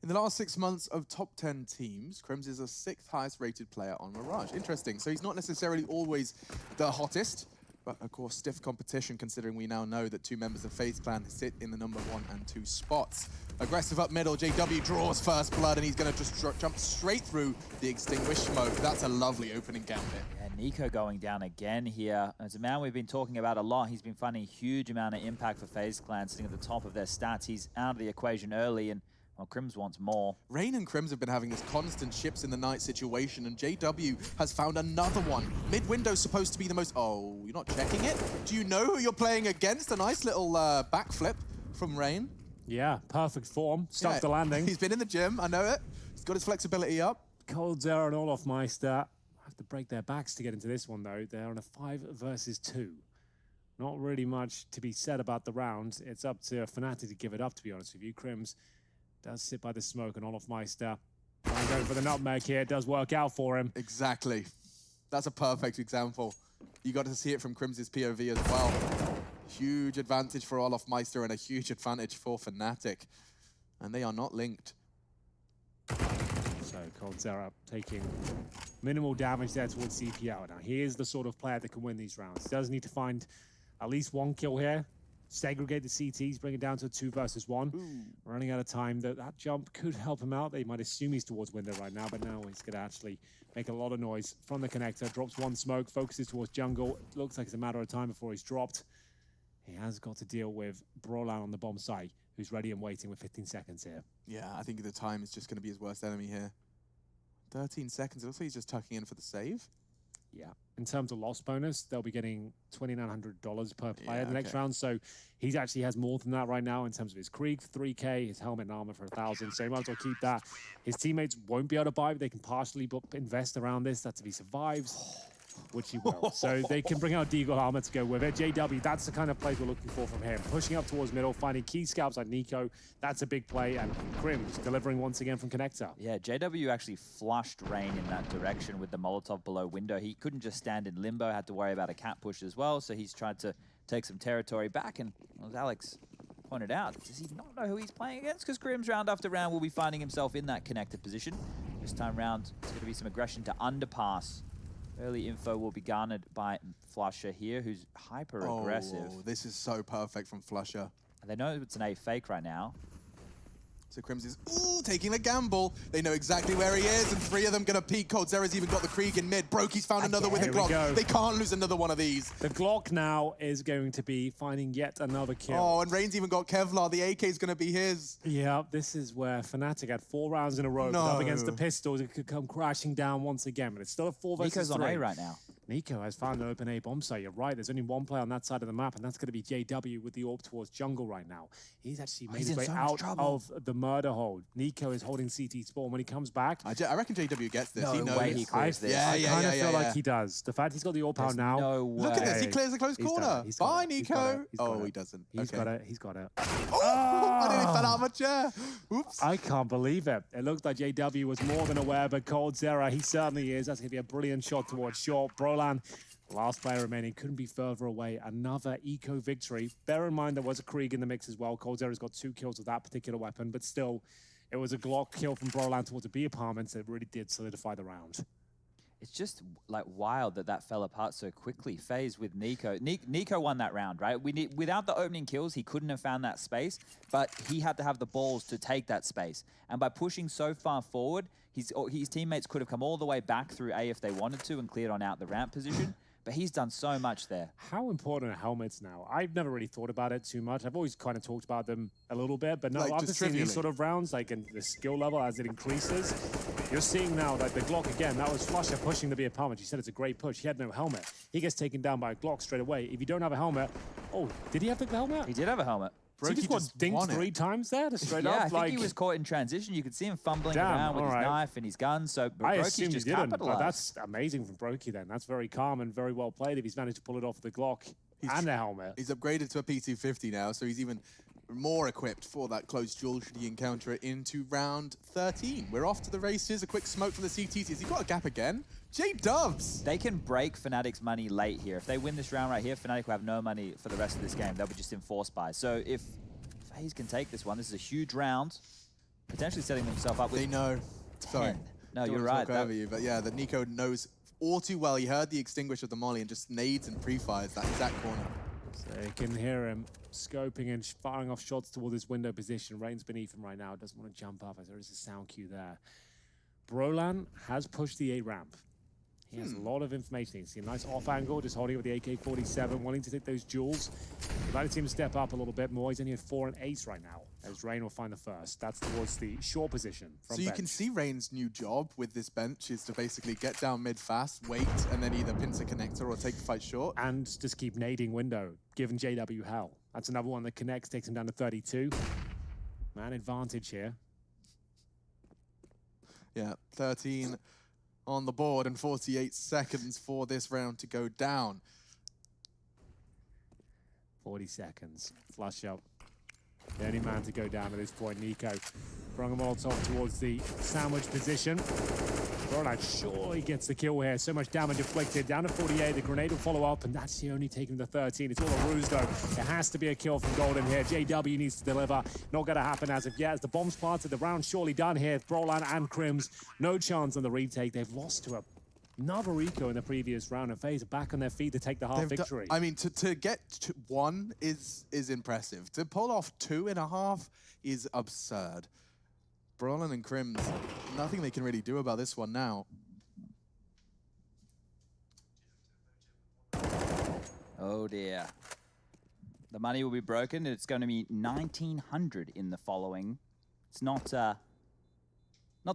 In the last 6 months of top 10 teams, Crims is the 6th highest rated player on Mirage. Interesting. So he's not necessarily always the hottest, but of course stiff competition, considering we now know that 2 members of FaZe Clan sit in the number 1 and 2 spots. Aggressive up middle, JW draws first blood, and he's going to just jump straight through the extinguished smoke. That's a lovely opening gambit. Yeah, NiKo going down again here. As a man we've been talking about a lot, he's been finding a huge amount of impact for FaZe Clan, sitting at the top of their stats. He's out of the equation early, and well, Crims wants more. Rain and Crims have been having this constant ships in the night situation, and JW has found another one. Mid-window's supposed to be the most... Oh, you're not checking it? Do you know who you're playing against? A nice little backflip from Rain. Yeah, perfect form. Stuff the landing. He's been in the gym, I know it. He's got his flexibility up. coldzera and Olof Meister have to break their backs to get into this one, though. They're on a 5 versus 2. Not really much to be said about the round. It's up to Fnatic to give it up, to be honest with you. Crims Does sit by the smoke, and Olofmeister trying to go for the nutmeg here. It does work out for him. Exactly. That's a perfect example. You got to see it from Crim's POV as well. Huge advantage for Olofmeister and a huge advantage for Fnatic. And they are not linked. So coldzera taking minimal damage there towards CPL. Now he is the sort of player that can win these rounds. He does need to find at least one kill here. Segregate the CTs, bring it down to a 2 versus 1. Ooh. Running out of time. That jump could help him out. They might assume he's towards window right now, but now he's going to actually make a lot of noise from the connector. Drops one smoke, focuses towards jungle. It looks like it's a matter of time before he's dropped. He has got to deal with Brolan on the bomb site, who's ready and waiting with 15 seconds here. Yeah, I think the time is just going to be his worst enemy here. 13 seconds. It looks like he's just tucking in for the save. Yeah. In terms of loss bonus, they'll be getting $2,900 per player the next okay. round. So he actually has more than that right now in terms of his Krieg, 3K, his helmet and armor for 1,000. So he might as well keep that. His teammates won't be able to buy, but they can partially invest around this. That's if he survives, which he will. So they can bring out Deagle armor to go with it. JW, that's the kind of play we're looking for from him. Pushing up towards middle, finding key scalps like Nico. That's a big play. And Crim's delivering once again from connector. Yeah, JW actually flushed Rain in that direction with the Molotov below window. He couldn't just stand in limbo, had to worry about a cat push as well. So he's tried to take some territory back. And as Alex pointed out, does he not know who he's playing against? Because Crim's round after round will be finding himself in that connected position. This time round, it's going to be some aggression to underpass. Early info will be garnered by Flusher here, who's hyper-aggressive. Oh, this is so perfect from Flusher. And they know it's an A fake right now. So Crims is, taking a gamble. They know exactly where he is, and 3 of them gonna peek. coldzera's even got the Krieg in mid. Brokey's found another with a Glock. They can't lose another one of these. The Glock now is going to be finding yet another kill. Oh, and Rain's even got Kevlar. The AK is gonna be his. Yeah, this is where Fnatic had 4 rounds in a row. But up against the pistols, it could come crashing down once again. But it's still a 4 versus 3. Nico's on A right now. Nico has found an open A bomb site. You're right. There's only one player on that side of the map, and that's going to be JW with the AWP towards jungle right now. He's actually made his way out of the murder hold. Nico is holding CT spawn. When he comes back, I reckon JW gets this. No he knows. way he clears this. I kind of feel like he does. The fact he's got the AWP out now. No way. Look at this. He clears the close corner. Bye, Nico. He doesn't. He's got it. He's got it. I nearly fell out of my chair. Oops. I can't believe it. It looks like JW was more than aware, but coldzera, he certainly is. That's going to be a brilliant shot towards short. Brolan, last player remaining, couldn't be further away. Another eco victory. Bear in mind there was a Krieg in the mix as well. coldzera's got 2 kills with that particular weapon, but still, it was a Glock kill from Brolan towards the B apartments that really did solidify the round. It's just like wild that fell apart so quickly. FaZe with Nico. Nico won that round, right? Without the opening kills, he couldn't have found that space, but he had to have the balls to take that space. And by pushing so far forward, his teammates could have come all the way back through A if they wanted to and cleared on out the ramp position. But he's done so much there. How important are helmets now? I've never really thought about it too much. I've always kind of talked about them a little bit, but no, like after seeing these sort of rounds, like in the skill level as it increases, you're seeing now like the Glock again. That was Flusher pushing the B apartment. He said it's a great push. He had no helmet. He gets taken down by a Glock straight away. If you don't have a helmet, oh, did he have the helmet? He did have a helmet. So he just got dinked 3 times there to straight up. Yeah, I think he was caught in transition. You could see him fumbling around with his knife and his gun. So I Brokey's assume just he didn't. capitalized. That's amazing from Brokey then. That's very calm and very well played if he's managed to pull it off with the Glock and the helmet. He's upgraded to a P250 now, so he's even more equipped for that close duel should he encounter it into round 13. We're off to the races. A quick smoke from the CTs. Has he got a gap again? J-Dubs! They can break Fnatic's money late here. If they win this round right here, Fnatic will have no money for the rest of this game. They'll be just enforced by. So if FaZe can take this one, this is a huge round, potentially setting themselves up with 10. They know. Sorry. No, you're right. Over you, but yeah, that Nico knows all too well. He heard the extinguish of the molly and just nades and pre-fires that exact corner. So you can hear him scoping and firing off shots toward this window position. Rain's beneath him right now. Doesn't want to jump up as there is a sound cue there. Brolan has pushed the A ramp. He has a lot of information. You see a nice off angle, just holding it with the AK-47, wanting to take those duels. You'd like to see him step up a little bit more. He's only at 4 and 8 right now, as Rain will find the first. That's towards the short position from So you bench. can see Rain's new job with this bench is to basically get down mid fast, wait, and then either pinch a connector or take the fight short. And just keep nading window, giving JW hell. That's another one that connects, takes him down to 32. Man advantage here. Yeah, 13 on the board and 48 seconds for this round to go down. 40 seconds. Flush up. The only man to go down at this point, Nico. Throwing a Molotov towards the sandwich position. Vertigo surely gets the kill here. So much damage inflicted. Down to 48. The grenade will follow up, and that's the only taking the 13. It's all a ruse, though. It has to be a kill from Golden here. JW needs to deliver. Not going to happen as of yet. As the bomb's planted, the round surely done here. Brolan and Crims, no chance on the retake. They've lost to another eco in the previous round, and FaZe are back on their feet to take the half victory. I mean, to get to 1 is impressive. To pull off 2.5 is absurd. Brolan and Crims, nothing they can really do about this one now. Oh dear. The money will be broken. It's going to be 1,900 in the following. It's not the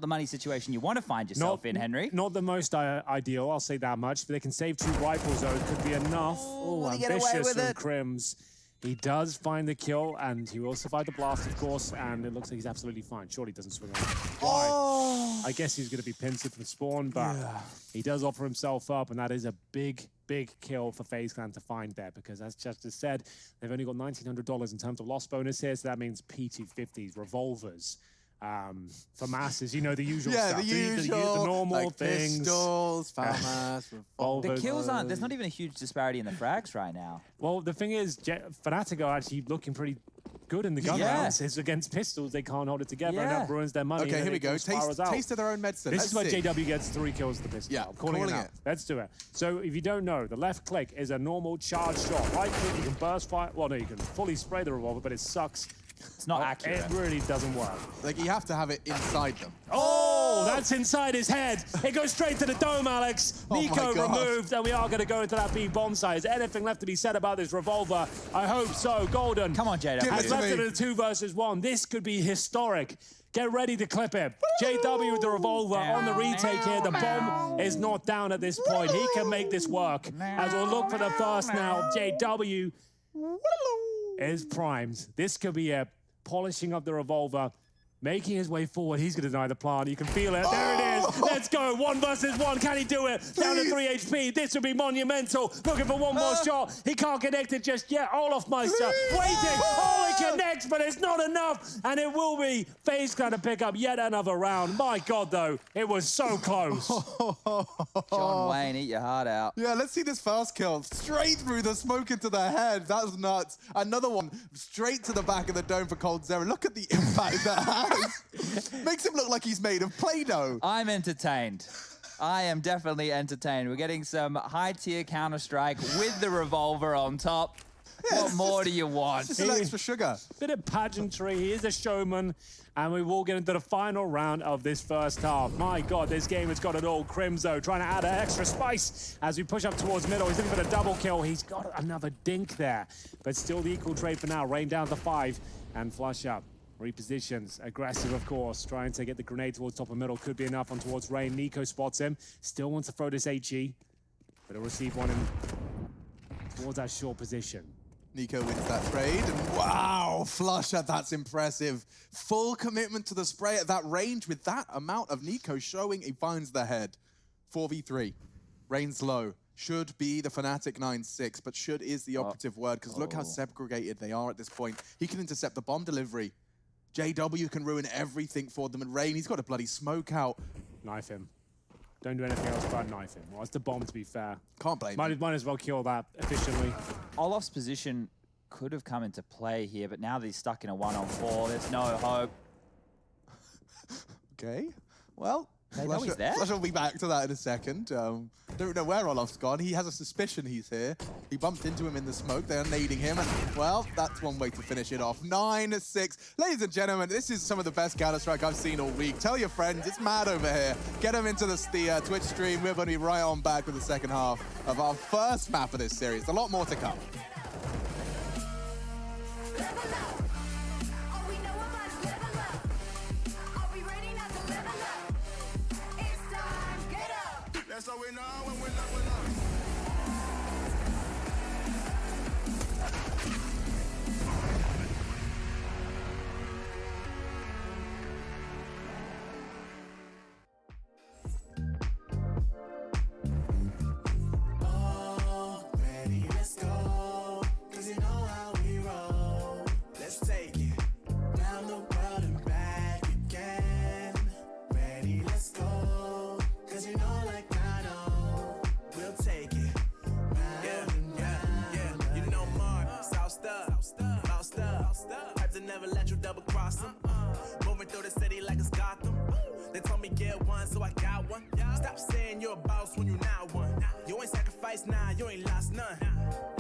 money situation you want to find yourself in, Henry. Not the most ideal, I'll say that much. But they can save 2 rifles, though. It could be enough. Oh, ambitious from Crims. He does find the kill, and he will survive the blast, of course, and it looks like he's absolutely fine. Surely doesn't swing on. Why? I guess he's going to be pincered from spawn, but he does offer himself up, and that is a big kill for FaZe Clan to find there, because as Chester said, they've only got $1,900 in terms of loss bonus here, so that means P250s, revolvers. For masses, you know, the usual stuff. The normal like things. Pistols, FAMAS, revolvers. The kills aren't, there's not even a huge disparity in the frags right now. Well, the thing is, fnatic are actually looking pretty good in the gun rounds. It's against pistols, they can't hold it together, and that ruins their money. Okay, here we go. Taste of their own medicine. This is where JW gets 3 kills with the pistol. Yeah, I'm calling it out. Let's do it. So if you don't know, the left click is a normal charge shot. Right click, you can burst fire. Well, no, you can fully spray the revolver, but it sucks. It's not accurate. It really doesn't work. Like, you have to have it inside them. Oh, that's inside his head. It goes straight to the dome, Alex. Nico removed, and we are going to go into that B bomb site. Is anything left to be said about this revolver? I hope so. Golden. Come on, JW. Has left it in a 2 versus 1. This could be historic. Get ready to clip him. JW with the revolver on the retake here. The bomb is not down at this point. He can make this work. As we'll look for the first now, JW is primed. This could be a polishing up the revolver, making his way forward. He's going to deny the plant. You can feel it. There it is. Let's go. 1 versus 1. Can he do it? Down to 3 HP. This would be monumental. Looking for one more shot. He can't connect it just yet. Olofmeister waiting. Oh, he connects, but it's not enough. And it will be FaZe going to pick up yet another round. My God, though, it was so close. John Wayne, eat your heart out. Yeah, let's see this first kill. Straight through the smoke into the head. That was nuts. Another one straight to the back of the dome for Cold Zero. Look at the impact that has. Makes him look like he's made of Play-Doh. I'm entertained. I am definitely entertained. We're getting some high-tier Counter-Strike with the revolver on top. Yeah, what more do you want? Just an extra sugar. Bit of pageantry. He is a showman. And we will get into the final round of this first half. My God, this game has got it all. Crimzo trying to add an extra spice as we push up towards middle. He's looking for the double kill. He's got another dink there. But still the equal trade for now. Rain down to 5 and flush up. Repositions, aggressive of course, trying to get the grenade towards top of middle. Could be enough on towards Rain. Nico spots him. Still wants to throw this HE. But he'll receive one in towards that short position. Nico wins that trade, and wow, Flusher, that's impressive. Full commitment to the spray at that range with that amount of Nico showing he finds the head. 4v3, Rain's low. Should be the Fnatic 9-6, but should is the operative word, because look how segregated they are at this point. He can intercept the bomb delivery. JW can ruin everything for them, and Rain, he's got a bloody smoke out. Knife him. Don't do anything else but knife him. Well, it's the bomb, to be fair. Can't blame him. Might as well kill that efficiently. Olof's position could have come into play here, but now that he's stuck in a 1-on-4, there's no hope. Okay, well, he's there. Flusher will be back to that in a second. Don't know where Olof's gone. He has a suspicion he's here. He bumped into him in the smoke. They're nading him, and well, that's one way to finish it off. 9-6. Ladies and gentlemen, this is some of the best Counter-Strike I've seen all week. Tell your friends, it's mad over here. Get them into the Twitch stream. We're going to be right on back with the second half of our first map of this series. A lot more to come. That's how we know when we're level up. Oh, ready, let's go. 'Cause you know how we roll. Let's take it round the world and back again. They told me get one, so I got one. Stop saying you're a boss when you not one. You ain't sacrificed, nah, you ain't lost none.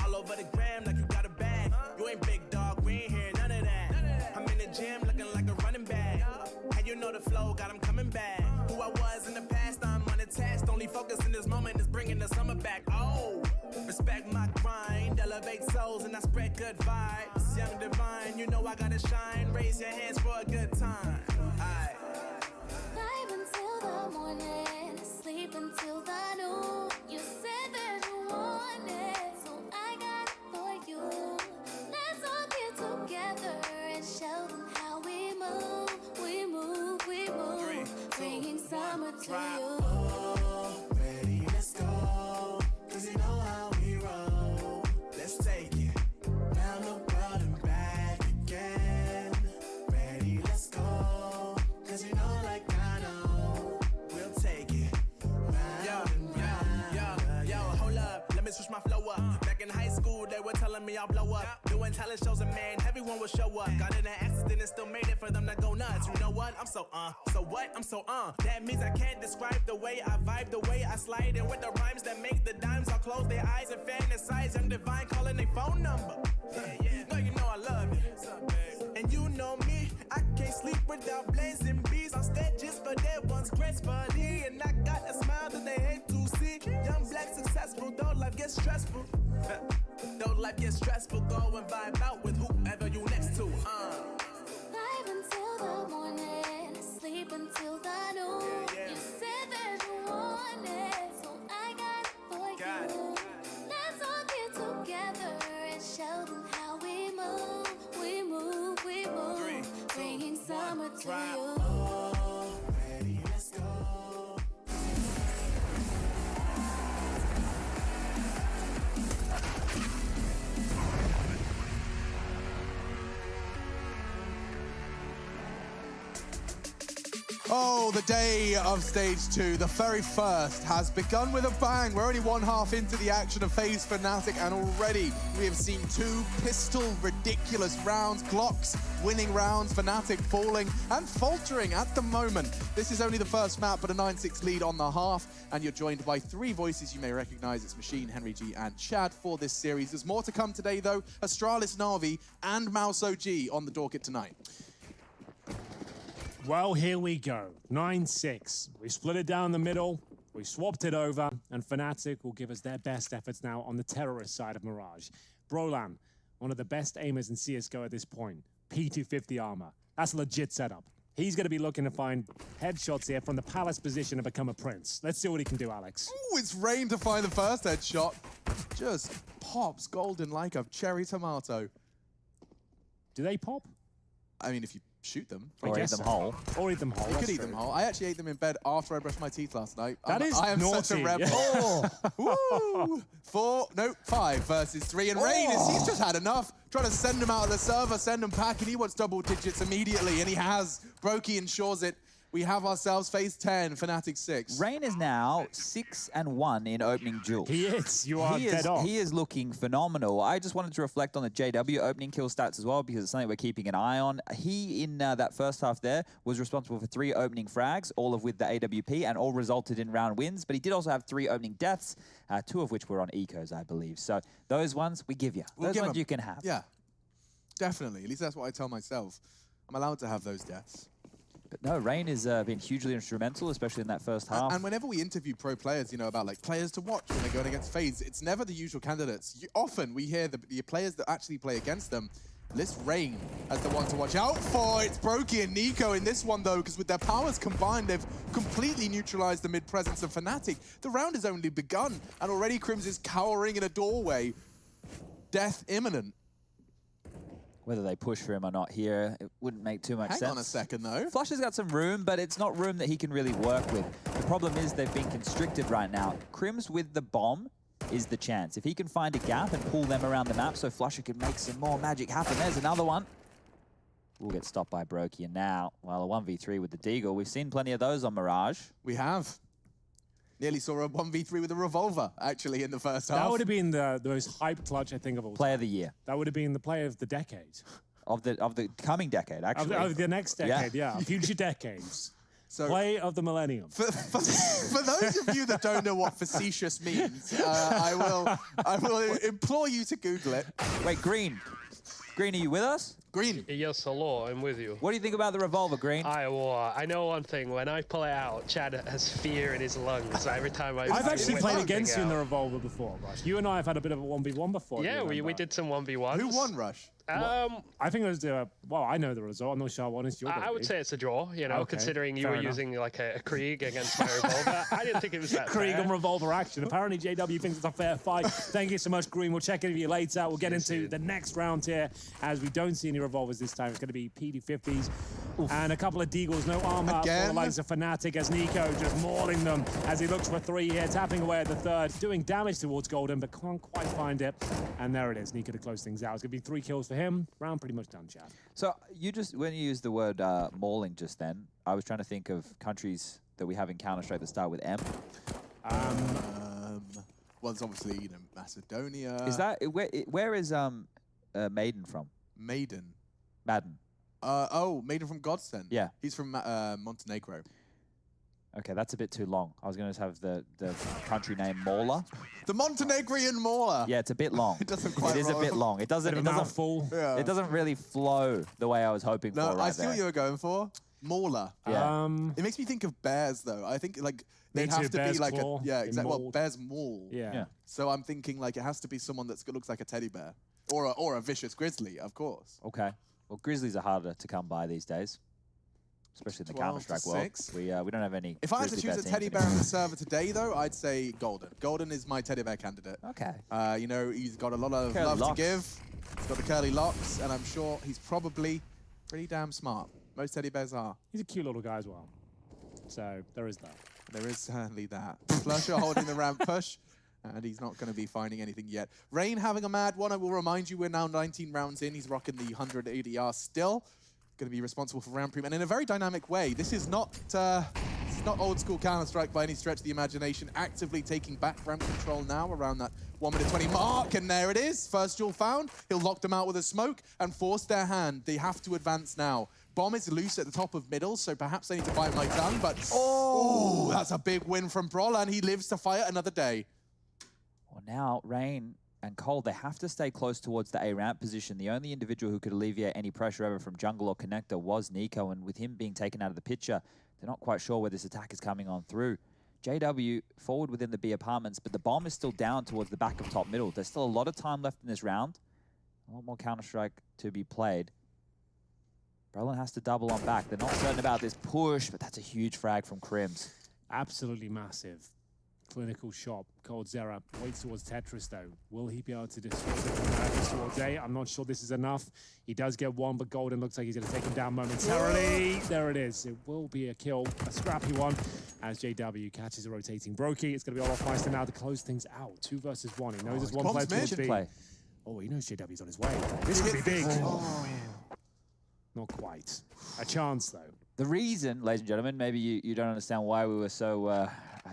All over the gram like you got a bag. You ain't big dog, we ain't hear none of that. I'm in the gym looking like a running back. And you know the flow, got him coming back. Who I was in the past, I'm unattached. Only focus in this moment is bringing the summer back. Oh, respect my grind, elevate souls and I spread good vibes. Young divine, you know I gotta shine. Raise your hands for a good time. Aight. Live until the morning, sleep until the noon. You said that you wanted, so I got it for you. Let's all get together and show them how we move. We move, we move, bringing summer to you. Oh, ready, let's go. 'Cause you know how we roll. Let's take it. Round the world and back again. Ready, let's go. 'Cause you know like I know. We'll take it. Yo, hold up, let me switch my flow up. Back in high school, they were telling me I'll blow up. Doing talent shows and man, everyone would show up. Got in an accident and still made it for them to go nuts. You know what? I'm so what? I'm so That means I can't describe the way I vibe, the way I slide. And with the rhymes that make the dimes, I'll close their eyes and fantasize. I'm divine, calling their phone number. No, you know I love it. And you know me, I can't sleep without blazing beats. On stages for their ones gracefully. And I got a smile that they hate to see. Young, black, successful, though life gets stressful. Though life gets stressful, go and vibe out with whoever you next to. Live until the morning, sleep until the noon. You said that you wanted, so I got it for you. Let's all get together and show them how we move. We move, we move, bringing summer to you. Oh, ready, let's go. Oh, the day of stage 2, the very first, has begun with a bang. We're only one half into the action of FaZe Fnatic, and already we have seen 2 pistol ridiculous rounds, Glocks winning rounds, Fnatic falling and faltering at the moment. This is only the first map, but a 9-6 lead on the half, and you're joined by 3 voices you may recognize. It's Machine, Henry G, and Chad for this series. There's more to come today, though. Astralis Na'Vi and Mouse OG on the docket tonight. Well, here we go. 9-6. We split it down the middle. We swapped it over. And Fnatic will give us their best efforts now on the terrorist side of Mirage. Brolan, one of the best aimers in CSGO at this point. P250 armor. That's a legit setup. He's going to be looking to find headshots here from the palace position to become a prince. Let's see what he can do, Alex. Ooh, it's Rain to find the first headshot. Just pops golden like a cherry tomato. Do they pop? I mean, if you shoot them. Or eat them whole. Or eat them whole. You could eat them whole. I actually ate them in bed after I brushed my teeth last night. I am naughty. Such a rebel. Woo! 5 versus 3. And Rain, he's just had enough. Trying to send him out of the server, send him back, and he wants double digits immediately. And he has. Brokey ensures it. We have ourselves FaZe 10, Fnatic 6. Rain is now 6-1 in opening duels. He is. You are dead on. He is looking phenomenal. I just wanted to reflect on the JW opening kill stats as well, because it's something we're keeping an eye on. He, in that first half there, was responsible for 3 opening frags, all of with the AWP, and all resulted in round wins. But he did also have 3 opening deaths, 2 of which were on ecos, I believe. So those ones, we give you. Those ones you can have. Yeah, definitely. At least that's what I tell myself. I'm allowed to have those deaths. But no, Rain has been hugely instrumental, especially in that first half. And whenever we interview pro players, you know, about like players to watch when they're going against FaZe, it's never the usual candidates. Often we hear the players that actually play against them list Rain as the one to watch out for. It's Brokey and Nico in this one, though, because with their powers combined, they've completely neutralized the mid-presence of Fnatic. The round has only begun, and already Crims is cowering in a doorway. Death imminent. Whether they push for him or not here, it wouldn't make too much sense. Hang on a second, though. Flush has got some room, but it's not room that he can really work with. The problem is they've been constricted right now. Crims with the bomb is the chance. If he can find a gap and pull them around the map so Flusher can make some more magic happen. There's another one. We'll get stopped by Brokey. And now, well, a 1v3 with the Deagle. We've seen plenty of those on Mirage. We have. Nearly saw a 1v3 with a revolver, actually, in the first half. That would have been the most hyped clutch, I think, of all time. Player of the year. That would have been the player of the decade. Of the coming decade, actually. Of the next decade, yeah. Future decades. So, Play of the millennium. For those of you that don't know what facetious means, I will implore you to Google it. Wait, Green. Green, are you with us? Green. Yes, hello, I'm with you. What do you think about the revolver, Green? I know one thing. When I pull it out, Chad has fear in his lungs every time I've actually played against you in the revolver before, Rush. You and I have had a bit of a 1v1 before. Yeah, we did some 1v1s. Who won, Rush? I think it was well, I know the result. I'm not sure what is your. I would say it's a draw, you know, considering you were using like a Krieg against my revolver. I didn't think it was that Krieg fair. and revolver action. Apparently, JW thinks it's a fair fight. Thank you so much, Green. We'll check in with you later. We'll get into the next round here, as we don't see any revolvers this time. It's going to be PD50s and a couple of Deagles, no armor for the likes of fnatic, as Nico just mauling them as he looks for 3 here, tapping away at the third, doing damage towards Golden, but can't quite find it. And there it is, Nico to close things out. It's going to be 3 kills for him. Round pretty much done, Chad. So when you used the word mauling just then, I was trying to think of countries that we have in Counter-Strike that start with M. Well, it's obviously, you know, Macedonia. Is that where is Maiden from? Maiden. Madden. Maiden from Godsend. Yeah. He's from Montenegro. Okay, that's a bit too long. I was going to have the country name Mauler. The Montenegrin Mauler. Yeah, it's a bit long. It doesn't quite It is a bit long. It doesn't. Yeah. It doesn't really flow the way I was hoping for. No, I see what you were going for. Mauler. Yeah. It makes me think of bears, though. I think like they'd Me have too, to bear's be like claw, exactly. Well, mauled. bear's maul. Yeah. So I'm thinking like it has to be someone that looks like a teddy bear, or a vicious grizzly, of course. Okay. Well, grizzlies are harder to come by these days, especially in the 12 to Counter-Strike world. 6. We don't have any. If I had to grizzly choose a bear teddy teams bear on anymore. the server today, though, I'd say Golden. Golden is my teddy bear candidate. Okay. You know, he's got a lot of Curly love locks. to give. He's got the curly locks, and I'm sure he's probably pretty damn smart. Most teddy bears are. He's a cute little guy as well. So there is that. There is certainly that. Flusher holding the ramp push, and he's not going to be finding anything yet. Rain having a mad one. I will remind you, we're now 19 rounds in. He's rocking the 100 ADR still. Going to be responsible for ramp and in a very dynamic way. This is not old school Counter-Strike by any stretch of the imagination. Actively taking back ramp control now around that 1:20 mark, and there it is. First duel found. He'll lock them out with a smoke and force their hand. They have to advance now. Bomb is loose at the top of middle, so perhaps they need to bite my tongue, but oh, that's a big win from Brawl, and he lives to fight another day. Well, now Rain and Cole, they have to stay close towards the A ramp position. The only individual who could alleviate any pressure over from jungle or connector was Nico, and with him being taken out of the picture, they're not quite sure where this attack is coming on through. JW forward within the B apartments, but the bomb is still down towards the back of top middle. There's still a lot of time left in this round. A lot more Counter-Strike to be played. Brolin has to double on back. They're not certain about this push, but that's a huge frag from Crims. Absolutely massive. Clinical shot. Cold Zera waits towards Tetris, though. Will he be able to destroy the towards A? I'm not sure this is enough. He does get one, but Golden looks like he's going to take him down momentarily. There it is. It will be a kill, a scrappy one, as JW catches a rotating Brokey. It's going to be Olaf Meister now to close things out. 2 versus 1. He knows there's one player towards B. Oh, he knows JW's on his way. This could be big. Not quite. A chance, though. The reason, ladies and gentlemen, maybe you don't understand why we were so,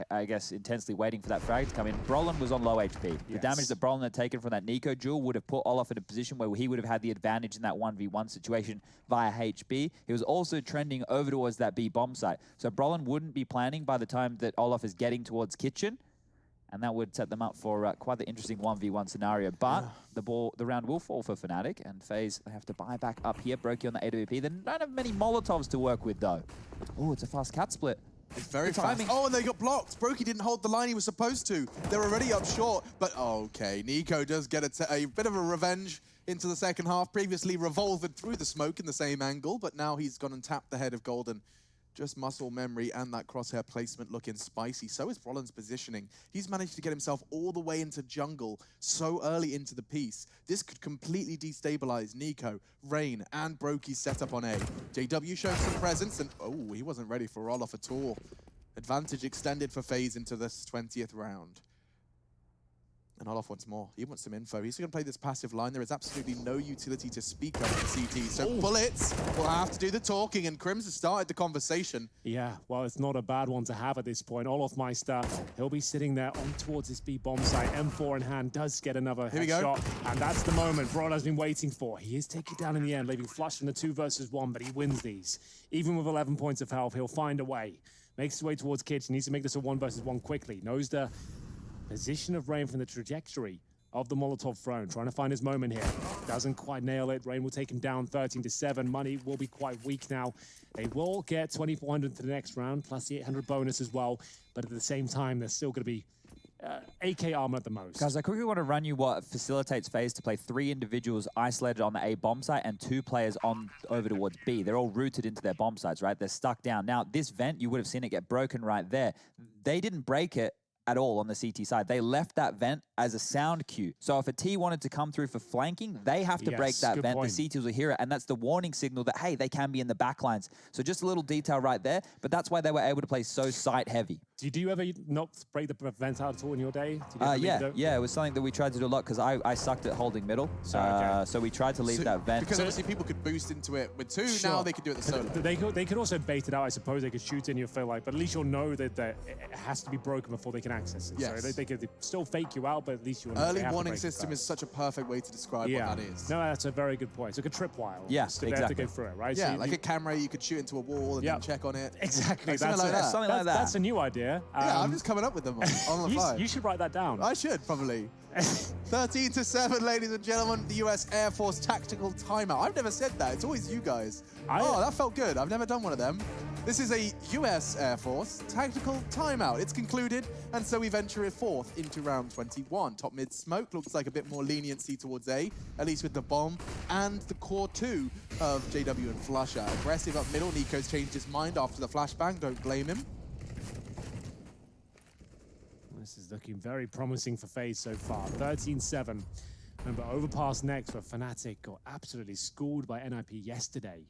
I guess, intensely waiting for that frag to come in. Brolin was on low HP. The damage that Brolin had taken from that Nico duel would have put Olaf in a position where he would have had the advantage in that 1v1 situation via HB. He was also trending over towards that B bomb site. So Brolin wouldn't be planning by the time that Olaf is getting towards Kitchen. And that would set them up for quite the interesting 1v1 scenario. But the round will fall for Fnatic, and FaZe, they have to buy back up here. Brokey on the AWP. They don't have many Molotovs to work with, though. Oh, it's a fast cat split. It's very fast. Oh, and they got blocked. Brokey didn't hold the line he was supposed to. They're already up short. But okay, Nico does get a bit of a revenge into the second half. Previously revolvered through the smoke in the same angle, but now he's gone and tapped the head of Golden. Just muscle memory and that crosshair placement looking spicy. So is Brolin's positioning. He's managed to get himself all the way into jungle so early into the piece. This could completely destabilize Nico, Rain, and Brokey's setup on A. JW showed some presence, and oh, he wasn't ready for Olaf at all. Advantage extended for FaZe into this 20th round. And Olof wants more. He wants some info. He's going to play this passive line. There is absolutely no utility to speak of in CT. So Bullets will have to do the talking, and Crims has started the conversation. Yeah, well, it's not a bad one to have at this point. Olofmeister, he'll be sitting there on towards this B bomb site. M4 in hand, does get another shot. And that's the moment Brawl has been waiting for. He is taken down in the end, leaving Flush in a 2 versus 1, but he wins these. Even with 11 points of health, he'll find a way. Makes his way towards Kitchen, needs to make this a 1 versus 1 quickly. Knows the position of Rain from the trajectory of the Molotov throne, trying to find his moment here. Doesn't quite nail it. Rain will take him down 13-7. Money will be quite weak now. They will get 2,400 for the next round, plus the 800 bonus as well. But at the same time, they're still going to be AK armor at the most. Guys, I quickly want to run you what facilitates FaZe to play 3 individuals isolated on the A bomb site and 2 players on over towards B. They're all rooted into their bomb sites, right? They're stuck down. Now, this vent, you would have seen it get broken right there. They didn't break it at all on the CT side. They left that vent as a sound cue. So if a T wanted to come through for flanking, they have to break that vent. The CTs will hear it, and that's the warning signal that, hey, they can be in the backlines. So just a little detail right there, but that's why they were able to play so site heavy. Did you ever not break the vent out at all in your day? Yeah, it was something that we tried to do a lot because I sucked at holding middle. So we tried to leave that vent. Because obviously people could boost into it with 2, now they could do it the solo. They could also bait it out, I suppose. They could shoot in, you feel like, but at least you'll know that it has to be broken before they can access it. Yes. So they could still fake you out, but at least you'll know. Early warning system is such a perfect way to describe what that is. No, that's a very good point. It's like a tripwire. Yeah, exactly. They have to go through it, right? Yeah, so like a camera, you could shoot into a wall and then check on it. Exactly. Like something like that. That's a new idea. Yeah, I'm just coming up with them on the fly. You should write that down. I should, probably. 13-7, ladies and gentlemen, the US Air Force tactical timeout. I've never said that. It's always you guys. Oh, that felt good. I've never done one of them. This is a US Air Force tactical timeout. It's concluded, and so we venture forth into round 21. Top mid smoke looks like a bit more leniency towards A, at least with the bomb, and the core 2 of JW and Flusher. Aggressive up middle. Nico's changed his mind after the flashbang. Don't blame him. This is looking very promising for FaZe so far. 13-7. Remember, Overpass next, where fnatic got absolutely schooled by NIP yesterday.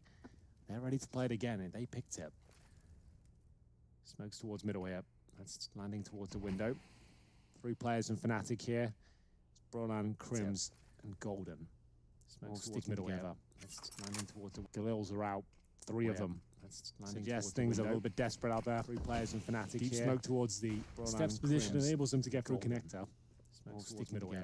They're ready to play it again, and they picked it. Smokes towards middle here. That's landing towards the window. 3 players in fnatic here. It's Brolan, Crims, and Golden. Smokes towards middle here. That's landing towards the... Galils are out. 3 of them. Suggests things are a little bit desperate out there. 3 players in fnatic here. Deep smoke towards the steps position enables them to get through connector. Smokes towards middle here.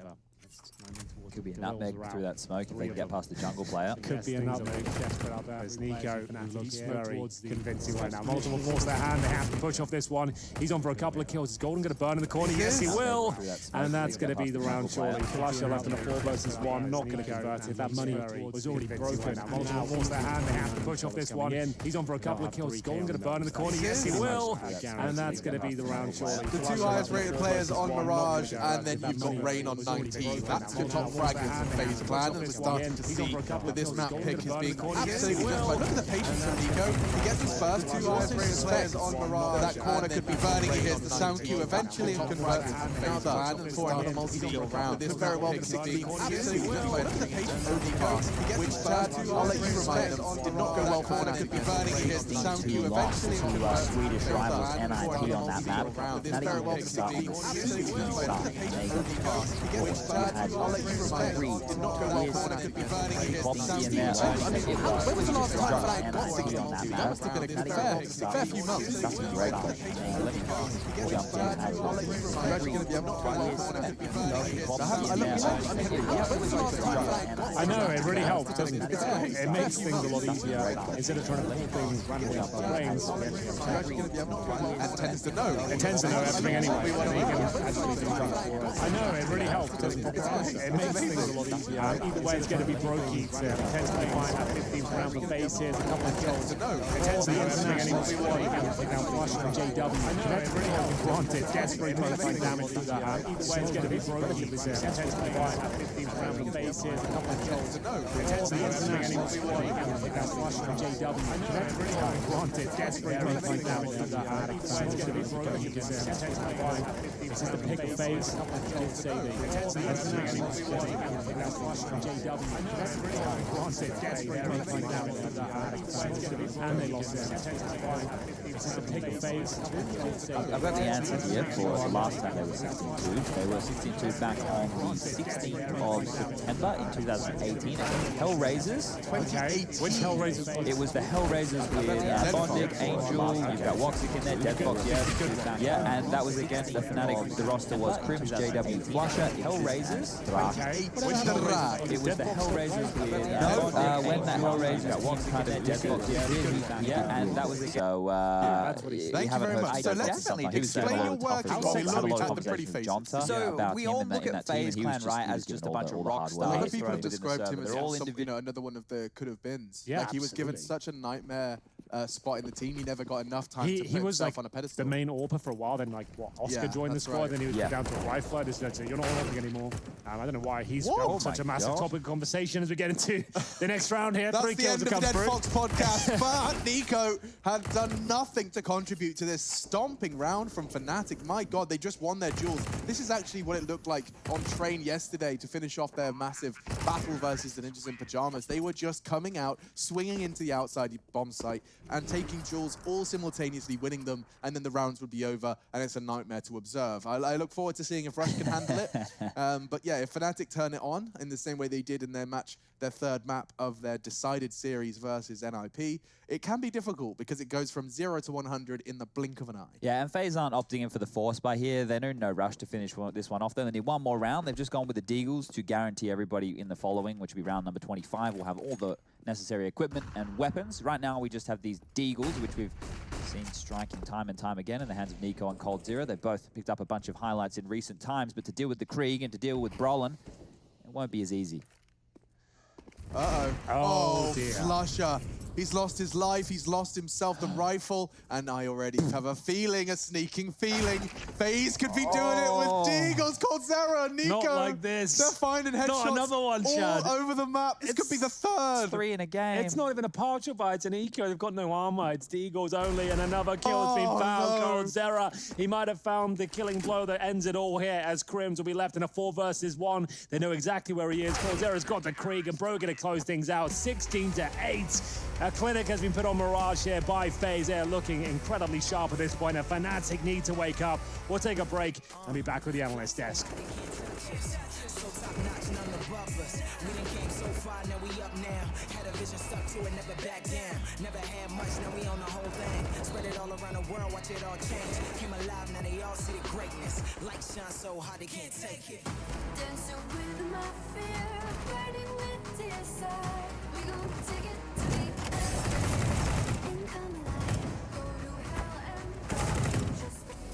Could be a nutmeg through that smoke if they can get past the jungle player. Could be a nutmeg. Desperate out there. There's Nico, looks very convincing right now. Multiple force their hand. They have to push off this one. He's on for a couple of kills. Is Golden going to burn in the corner? Yes, he will. And that's going to be the round, surely. Flusher left in a 4 versus 1. Not going to convert it. That money was already broken. Multiple force their hand. They have to push off this one. He's on for a couple of kills. Is Golden going to burn in the corner? Yes, he will. And that's going to be the round, surely. The 2 highest rated players on Mirage, and then you've got Rain on 19. That's your top fragments in FaZe Clan, and we're starting to see that this map pick is being absolutely justified. Look at the patience from Nico. He gets his first 2 highest rated players on Mirage. That corner could be burning. He hears the sound cue eventually and converts to FaZe Clan and for another multi-kill round. This very well could be absolutely justified. Look at the patience from Nico. He gets his first 2 I'll let you remind them. Did not go well for him. Could be burning. He hears the sound cue eventually and converts to Swedish rivals NIP on that map. This very well could be absolutely justified. Look at the patience from Nico. He gets his first 2 I'll let you remind them. Did not go well for him. Could be burning. He hears the sound cue. I mean, when was the last time that I got 62? That must have been a fair few months. That's a great one. I know, it really helps, doesn't it? It makes things a lot easier. Instead of trying to pull things randomly off our brains. And tends to know. It tends to know everything anyway. I know, it really helps, doesn't it? It makes things a lot easier. Either way, it's going to be Brokey. It tends to be fine at 15th round for FaZe. Here's a couple of kills. It tends to know everything anyway. Take down Flush from JW. I know, it really helps. Granted, gets very close to damage to that. Either way, it's going to be Brokey. It tends to be fine at 15th round for FaZe. Here's a couple of kills. It tends to know everything anyway. Take down Flush from JW. I know, it really helps. Granted, gets very close to damage to that. This is the pick of FaZe. And they lost it. This is the pick of FaZe. I've got the answer here for the last time they were 16-2. They were 16-2 back on the 16th of September in 2018 against Hellraisers. 2018. Which Hellraisers? It was the Hellraisers with Bondic, Angel, you've got Woxic in there, Deadfox, yeah, and that was against the Fnatic. The roster was Crims, JW, Flusher, Hellraisers. It was the Hellraisers with when that Hellraisers got Woxic in there, Deadfox, yeah, and that was against. So thank you very much. So let's explain your working. So we all look at FaZe Clan, right, as just a bunch of rock stars. A lot of people have described him as another one of the could-have-beens. Yeah, like he was given such a nightmare spot in the team. He never got enough time to put he was himself like on a pedestal. The main AWPer for a while, then like Oscar joined the squad, then he was down to a rifler. Just said, you're not AWPing anymore. I don't know why he's such a massive topic of conversation as we get into the next round here. That's 3 the kills end to of the come Dead through. Fox podcast, but Nico had done nothing to contribute to this stomping round from Fnatic. My God, they just won their duels. This is actually what it looked like on Train yesterday to finish off their massive battle versus the Ninjas in Pajamas. They were just coming out, swinging into the outside bomb site and taking duels all simultaneously, winning them, and then the rounds would be over, and it's a nightmare to observe. I look forward to seeing if Rush can handle it. But yeah, if Fnatic turn it on in the same way they did in their match, their third map of their decided series versus NIP, it can be difficult because it goes from 0 to 100 in the blink of an eye. Yeah, and FaZe aren't opting in for the Force by here. They're in no rush to finish this one off. They only need one more round. They've just gone with the Deagles to guarantee everybody in the following, which will be round number 25. We'll have all the necessary equipment and weapons. Right now, we just have these Deagles, which we've seen striking time and time again in the hands of Nico and Cold Zero. They've both picked up a bunch of highlights in recent times, but to deal with the Krieg and to deal with Brolin, it won't be as easy. Uh-oh. Oh, dear. Flusher. He's lost his life, he's lost himself, the rifle, and I already have a feeling, a sneaking feeling. FaZe could be doing it with Deagles, Cold Zero, Nico. Not like this. They're finding headshots Not another one, Chad. all over the map. This could be the third. 3 in a game. It's not even a partial buy, it's an eco. They've got no armor. It's Deagles only, and another kill has been found. No. Cold Zera, he might have found the killing blow that ends it all here, as Crims will be left in a 4 versus 1. They know exactly where he is. Cold Zera's got the Krieg, and Bro gonna close things out. 16-8. A clinic has been put on Mirage here by FaZe. They're looking incredibly sharp at this point. A Fnatic need to wake up. We'll take a break and be back with the analyst desk. We done came so far, now we up now. Had a vision, stuck to it, never back down. Never had much, now we on the whole thing. Spread it all around the world, watch it all change. Came alive, now they all see the greatness. Light shine so hard they can't take it. Dancing with my fear, burning with desire. We gon' take it to the end and come alive. Go to hell and back, just a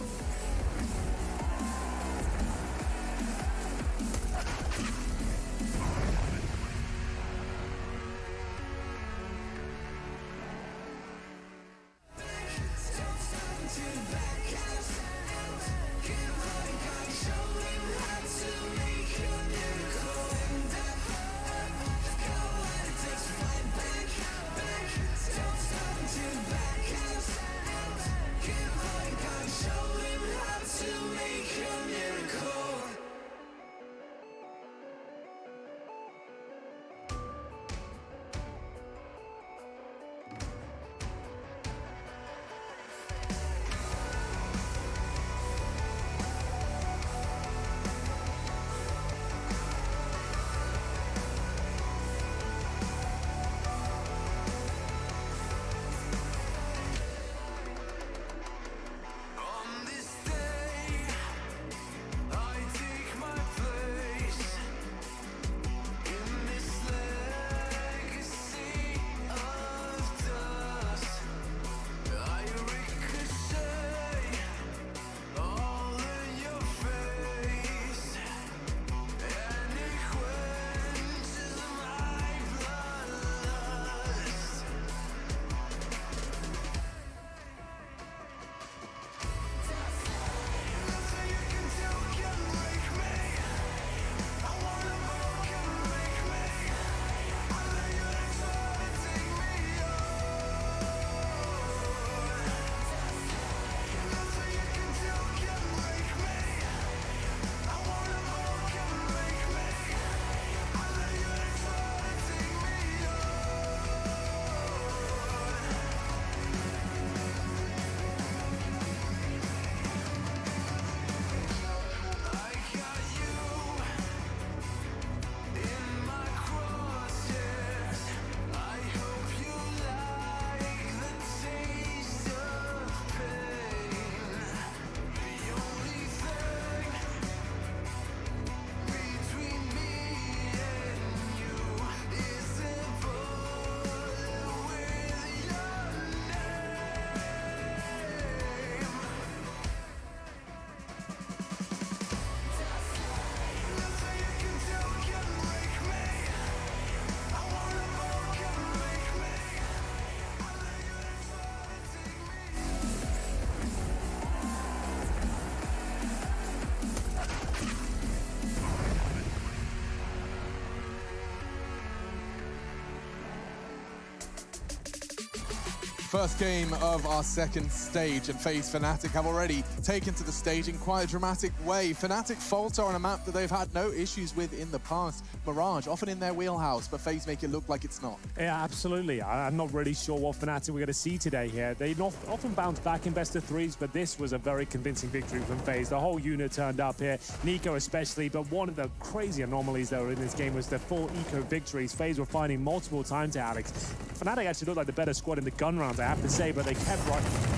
First game of our second stage, and FaZe fnatic have already taken to the stage in quite a dramatic way. fnatic falter on a map that they've had no issues with in the past. Mirage, often in their wheelhouse, but FaZe make it look like it's not. Yeah, absolutely. I'm not really sure what fnatic we're going to see today here. They often bounce back in best of threes, but this was a very convincing victory from FaZe. The whole unit turned up here, Nico especially, but one of the crazy anomalies that were in this game was the full eco victories. FaZe were finding multiple times to Alex. fnatic actually looked like the better squad in the gun rounds, I have to say, but they kept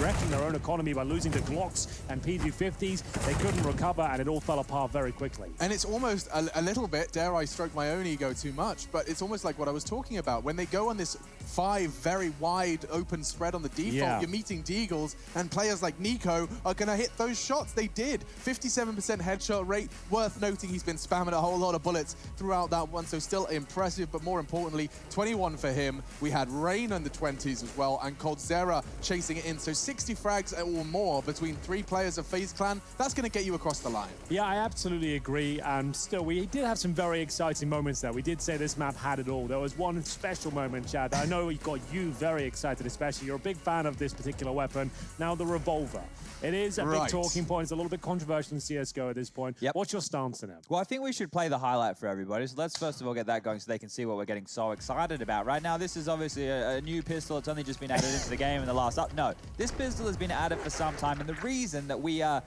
wrecking their own economy by losing to Glocks and PG-50s. They couldn't recover, and it all fell apart very quickly. And it's almost a little bit, dare I stroke my own ego too much, but it's almost like what I was talking about. When they go on this 5 very wide open spread on the default, you're meeting Deagles, and players like Nico are going to hit those shots. They did. 57% headshot rate. Worth noting, he's been spamming a whole lot of bullets throughout that one, so still impressive, but more importantly, 21 for him. We had Rain in the 20s as well, and Coldzera chasing it in. So 60 frags or more between 3 players of FaZe Clan. That's going to get you across the line. Yeah, I absolutely agree. And still, we did have some very exciting moments there. We did say this map had it all. There was one special moment, Chad. I know it got you very excited, especially. You're a big fan of this particular weapon. Now, the revolver. It is a big talking point. It's a little bit controversial in CSGO at this point. Yep. What's your stance on it? Well, I think we should play the highlight for everybody. So let's first of all get that going so they can see what we're getting so excited about. Right now, this is obviously a new pistol. It's only just been added into the game in the last No, this pistol has been added for some time. And the reason that we are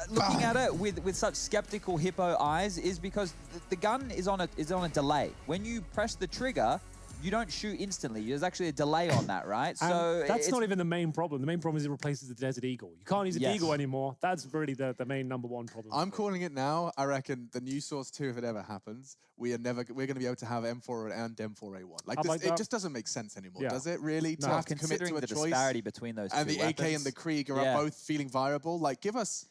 looking at it with such skeptical hippo eyes is because the gun is on a delay. When you press the trigger, you don't shoot instantly. There's actually a delay on that, right? So that's not even the main problem. The main problem is it replaces the Desert Eagle. You can't use a Deagle anymore. That's really the main #1 problem. I'm calling it now. I reckon the new Source 2, if it ever happens, we're going to be able to have M4 and M4A1. It just doesn't make sense anymore, does it? Really, to have to commit to a choice. The disparity between those two and the weapons. AK and the Krieger are both feeling viable. Like, give us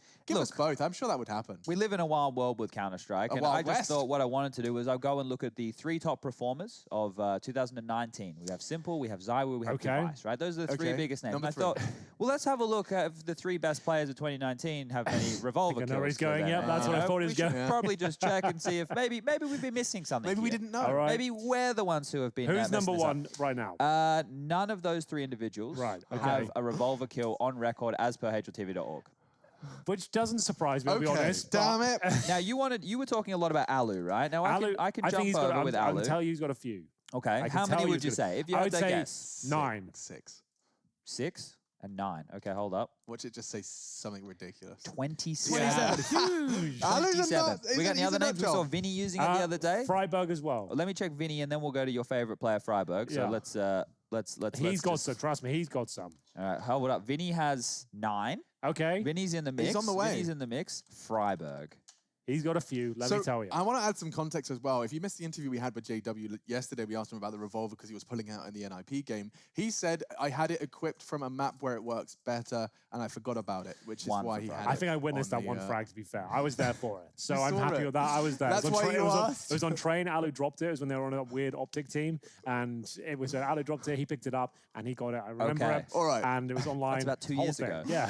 both. I'm sure that would happen. We live in a wild world with Counter-Strike, and I just thought what I wanted to do was I'll go and look at the 3 top performers of 2019. We have Simple, we have Zywoo, we have Device, right? Those are the 3 biggest names. And I thought, well, let's have a look at if the 3 best players of 2019 have any revolver kills. I know where he's going. Yep, that's what I thought he was going. We should probably just check and see if maybe we've been missing something. Maybe we didn't know. Right. Maybe we're the ones who have been. Who's #1 right now? None of those 3 individuals have a revolver kill on record as per HLTV.org. Which doesn't surprise me, I'll be honest. Damn it. Now, you were talking a lot about Alu, right? Now, I can jump over with Alu. I can tell you he's got a few. Okay, how many would you say? If you had to guess. 9. 6. 6 and 9. Okay, hold up. Watch it just say something ridiculous. 27. Huge. 27. We got any other names? We saw Vinny using it the other day. Freiburg as well. Let me check Vinny, and then we'll go to your favorite player, Freiburg. So let's. He's got some. Trust me, he's got some. All right, hold up. Vinny has 9. Okay. Vinny's in the mix. He's on the way. Vinny's in the mix. Freiburg. He's got a few, let me tell you. I want to add some context as well. If you missed the interview we had with JW yesterday, we asked him about the revolver because he was pulling out in the NIP game. He said, I had it equipped from a map where it works better, and I forgot about it, which is why he had it. I think I witnessed that one frag, to be fair. I was there for it. So I'm happy with that. I was there. That's why you asked? It was on train. Alu dropped it. It was when they were on a weird optic team. And it was Alu dropped it. He picked it up, and he got it. I remember it. All right. And it was online. That's about 2 years ago. Yeah.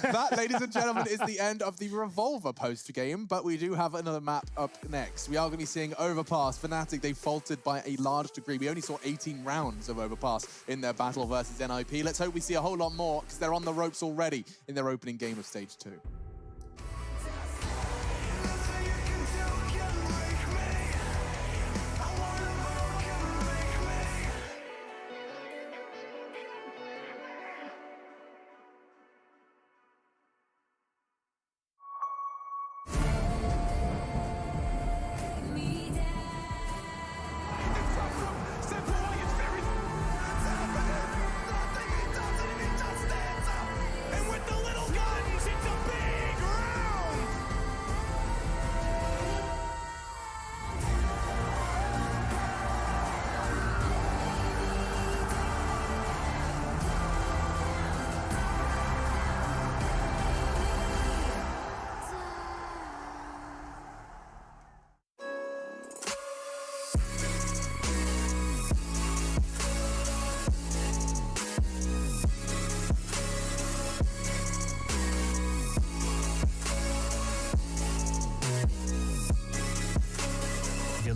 That, ladies and gentlemen, is the end of the revolver post-game, but we do have another map up next. We are going to be seeing Overpass. fnatic, they faltered by a large degree. We only saw 18 rounds of Overpass in their battle versus NIP. Let's hope we see a whole lot more because they're on the ropes already in their opening game of Stage 2.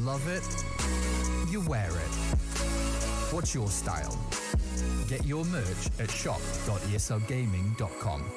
love it, you wear it. What's your style? Get your merch at shop.eslgaming.com.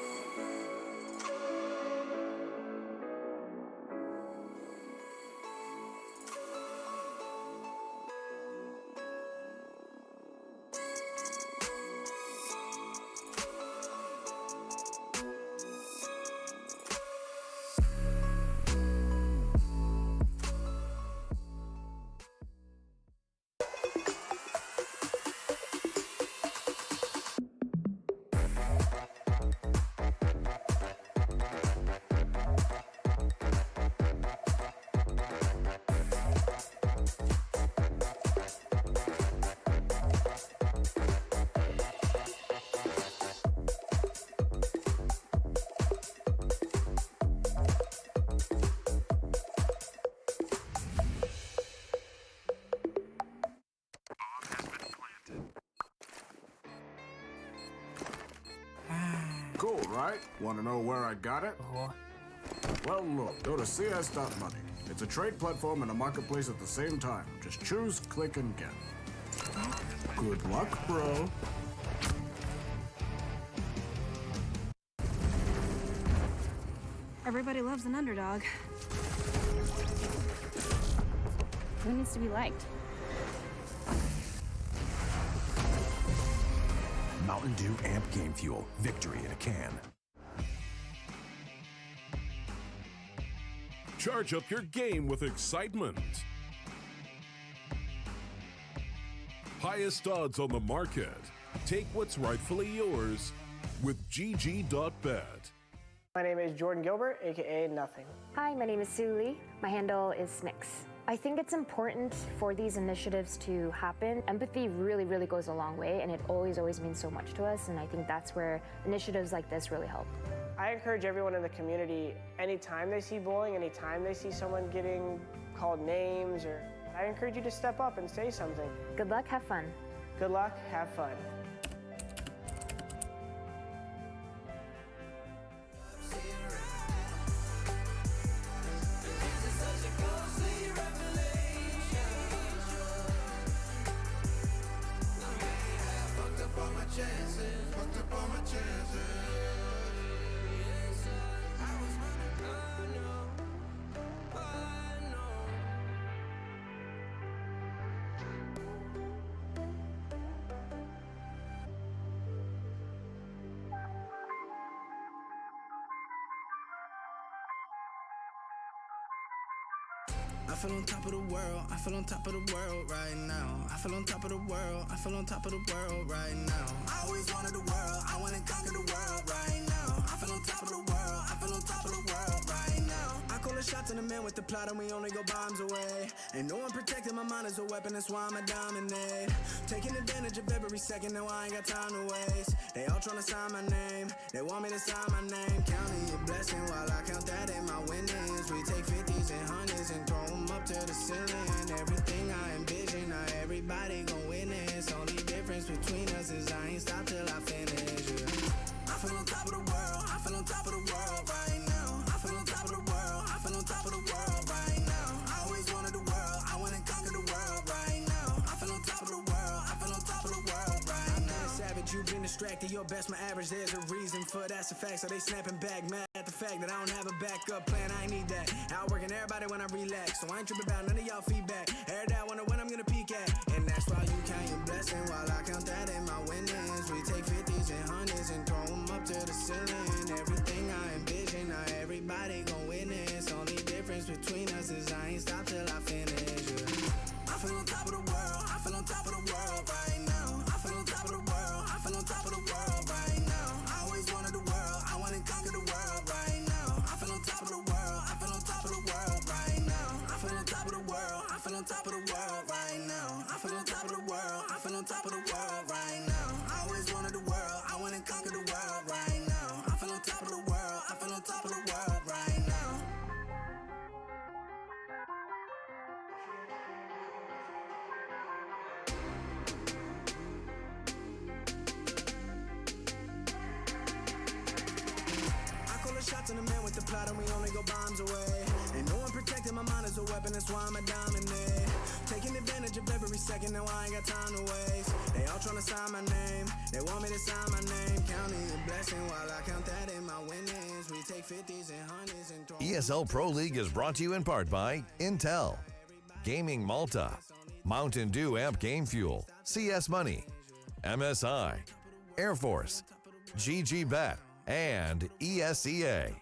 Cool, right? Want to know where I got it? Well, look, go to cs.money. It's a trade platform and a marketplace at the same time. Just choose, click, and get. Good luck, bro. Everybody loves an underdog. Who needs to be liked? Mountain Dew Amp Game Fuel. Victory in a can. Charge up your game with excitement. Highest odds on the market. Take what's rightfully yours with GG.bet. My name is Jordan Gilbert, aka Nothing. Hi, my name is Sue Lee. My handle is Smix. I think it's important for these initiatives to happen. Empathy really, really goes a long way, and it always means so much to us, and I think that's where initiatives like this really help. I encourage everyone in the community, anytime they see bullying, anytime they see someone getting called names, I encourage you to step up and say something. Good luck, have fun. Good luck, have fun. I feel on top of the world, I feel on top of the world right now. I feel on top of the world, I feel on top of the world right now. I always wanted the world, I wanna conquer the world right now. I feel on top of the world, I feel on top of the world right now. I call the shots in the man with the plot and we only go bombs away. Ain't no one protecting my mind as a weapon, that's why I'ma dominate. Taking advantage of every second, now I ain't got time to waste. They all tryna sign my name, they want me to sign my name. Counting your blessing while I count that in my winnings. We take 50s and 100s and throw them up to the ceiling. Everything I envision, now everybody gon' witness. Only difference between us is I ain't stop till I finish. Yeah. I feel on top of the world, I feel on top of the world right now. I feel on top of the world, I feel on top of the world right now. I always wanted the world, I wanna conquer the world right now. I feel on top of the world, I feel on top of the world right now. Savage, you've been distracted, your best my average, there's a reason for that's a fact. So they snapping back, mad at the fact that I don't have a backup plan, I ain't need that. Outworking everybody when I relax, so I ain't tripping about none of y'all feedback. Heard that, wonder when I'm gonna peak at. And that's why you count your blessing while I count that in my winnings. We take 50s and 100s and throw them up to the ceiling. Everything I envision, now everybody gon' witness. Only difference between us is I ain't stop till I finish. Yeah. I feel on top of the world, I feel on top of the world right now. I feel on top of the world, I feel on top of the world right now. I always wanted the world, I wanna conquer the world right now. I feel on top of the world, I feel on top of the world right now. I feel on top of the world, I feel on top of the world right now. I feel on top of the world, I feel on top of the world right now. I always wanted the world, I wanna conquer the world right now. I feel on top of the world, I feel on top of the world right now. Shots in the man with the plot and we only go bombs away. Ain't no one protecting my mind as a weapon, that's why I'ma dominate. Taking advantage of every second, now I ain't got time to waste. They all tryna sign my name, they want me to sign my name. Counting a blessing while I count that in my winnings. We take 50s and 100s and throw ESL Pro League is brought to you in part by Intel, Gaming Malta, Mountain Dew Amp Game Fuel, CS Money, MSI, Air Force, GG Bet, and ESEA.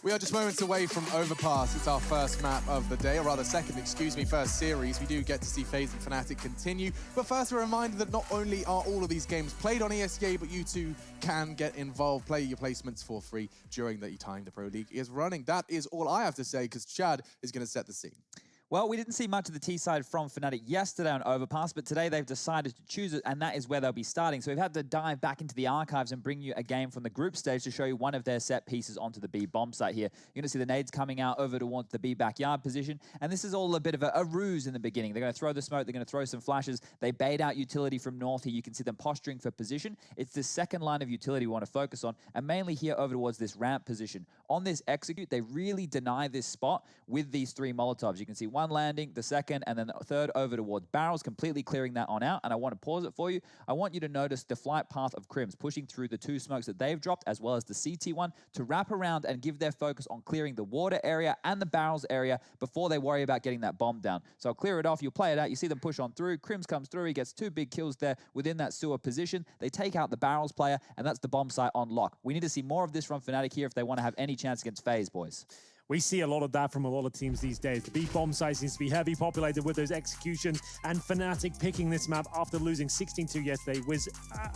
We are just moments away from Overpass. It's our first map of the day, or rather second, excuse me, first series. We do get to see FaZe and fnatic continue. But first, a reminder that not only are all of these games played on ESEA, but you too can get involved, play your placements for free during the time the Pro League is running. That is all I have to say, because Chad is going to set the scene. Well, we didn't see much of the T side from fnatic yesterday on Overpass, but today they've decided to choose it, and that is where they'll be starting. So we've had to dive back into the archives and bring you a game from the group stage to show you one of their set pieces onto the B bomb site here. You're going to see the nades coming out over towards the B backyard position, and this is all a bit of a ruse in the beginning. They're going to throw the smoke, they're going to throw some flashes. They bait out utility from north here. You can see them posturing for position. It's the second line of utility we want to focus on, and mainly here over towards this ramp position. On this execute, they really deny this spot with these 3 Molotovs. You can see one landing, the second, and then the third over towards barrels, completely clearing that on out. And I want to pause it for you. I want you to notice the flight path of Crims pushing through the 2 smokes that they've dropped, as well as the CT one, to wrap around and give their focus on clearing the water area and the barrels area before they worry about getting that bomb down. So I'll clear it off. You'll play it out. You see them push on through. Crims comes through. He gets 2 big kills there within that sewer position. They take out the barrels player, and that's the bomb site on lock. We need to see more of this from fnatic here if they want to have any chance against FaZe, boys. We see a lot of that from a lot of teams these days. The B bomb site seems to be heavy populated with those executions, and fnatic picking this map after losing 16-2 yesterday was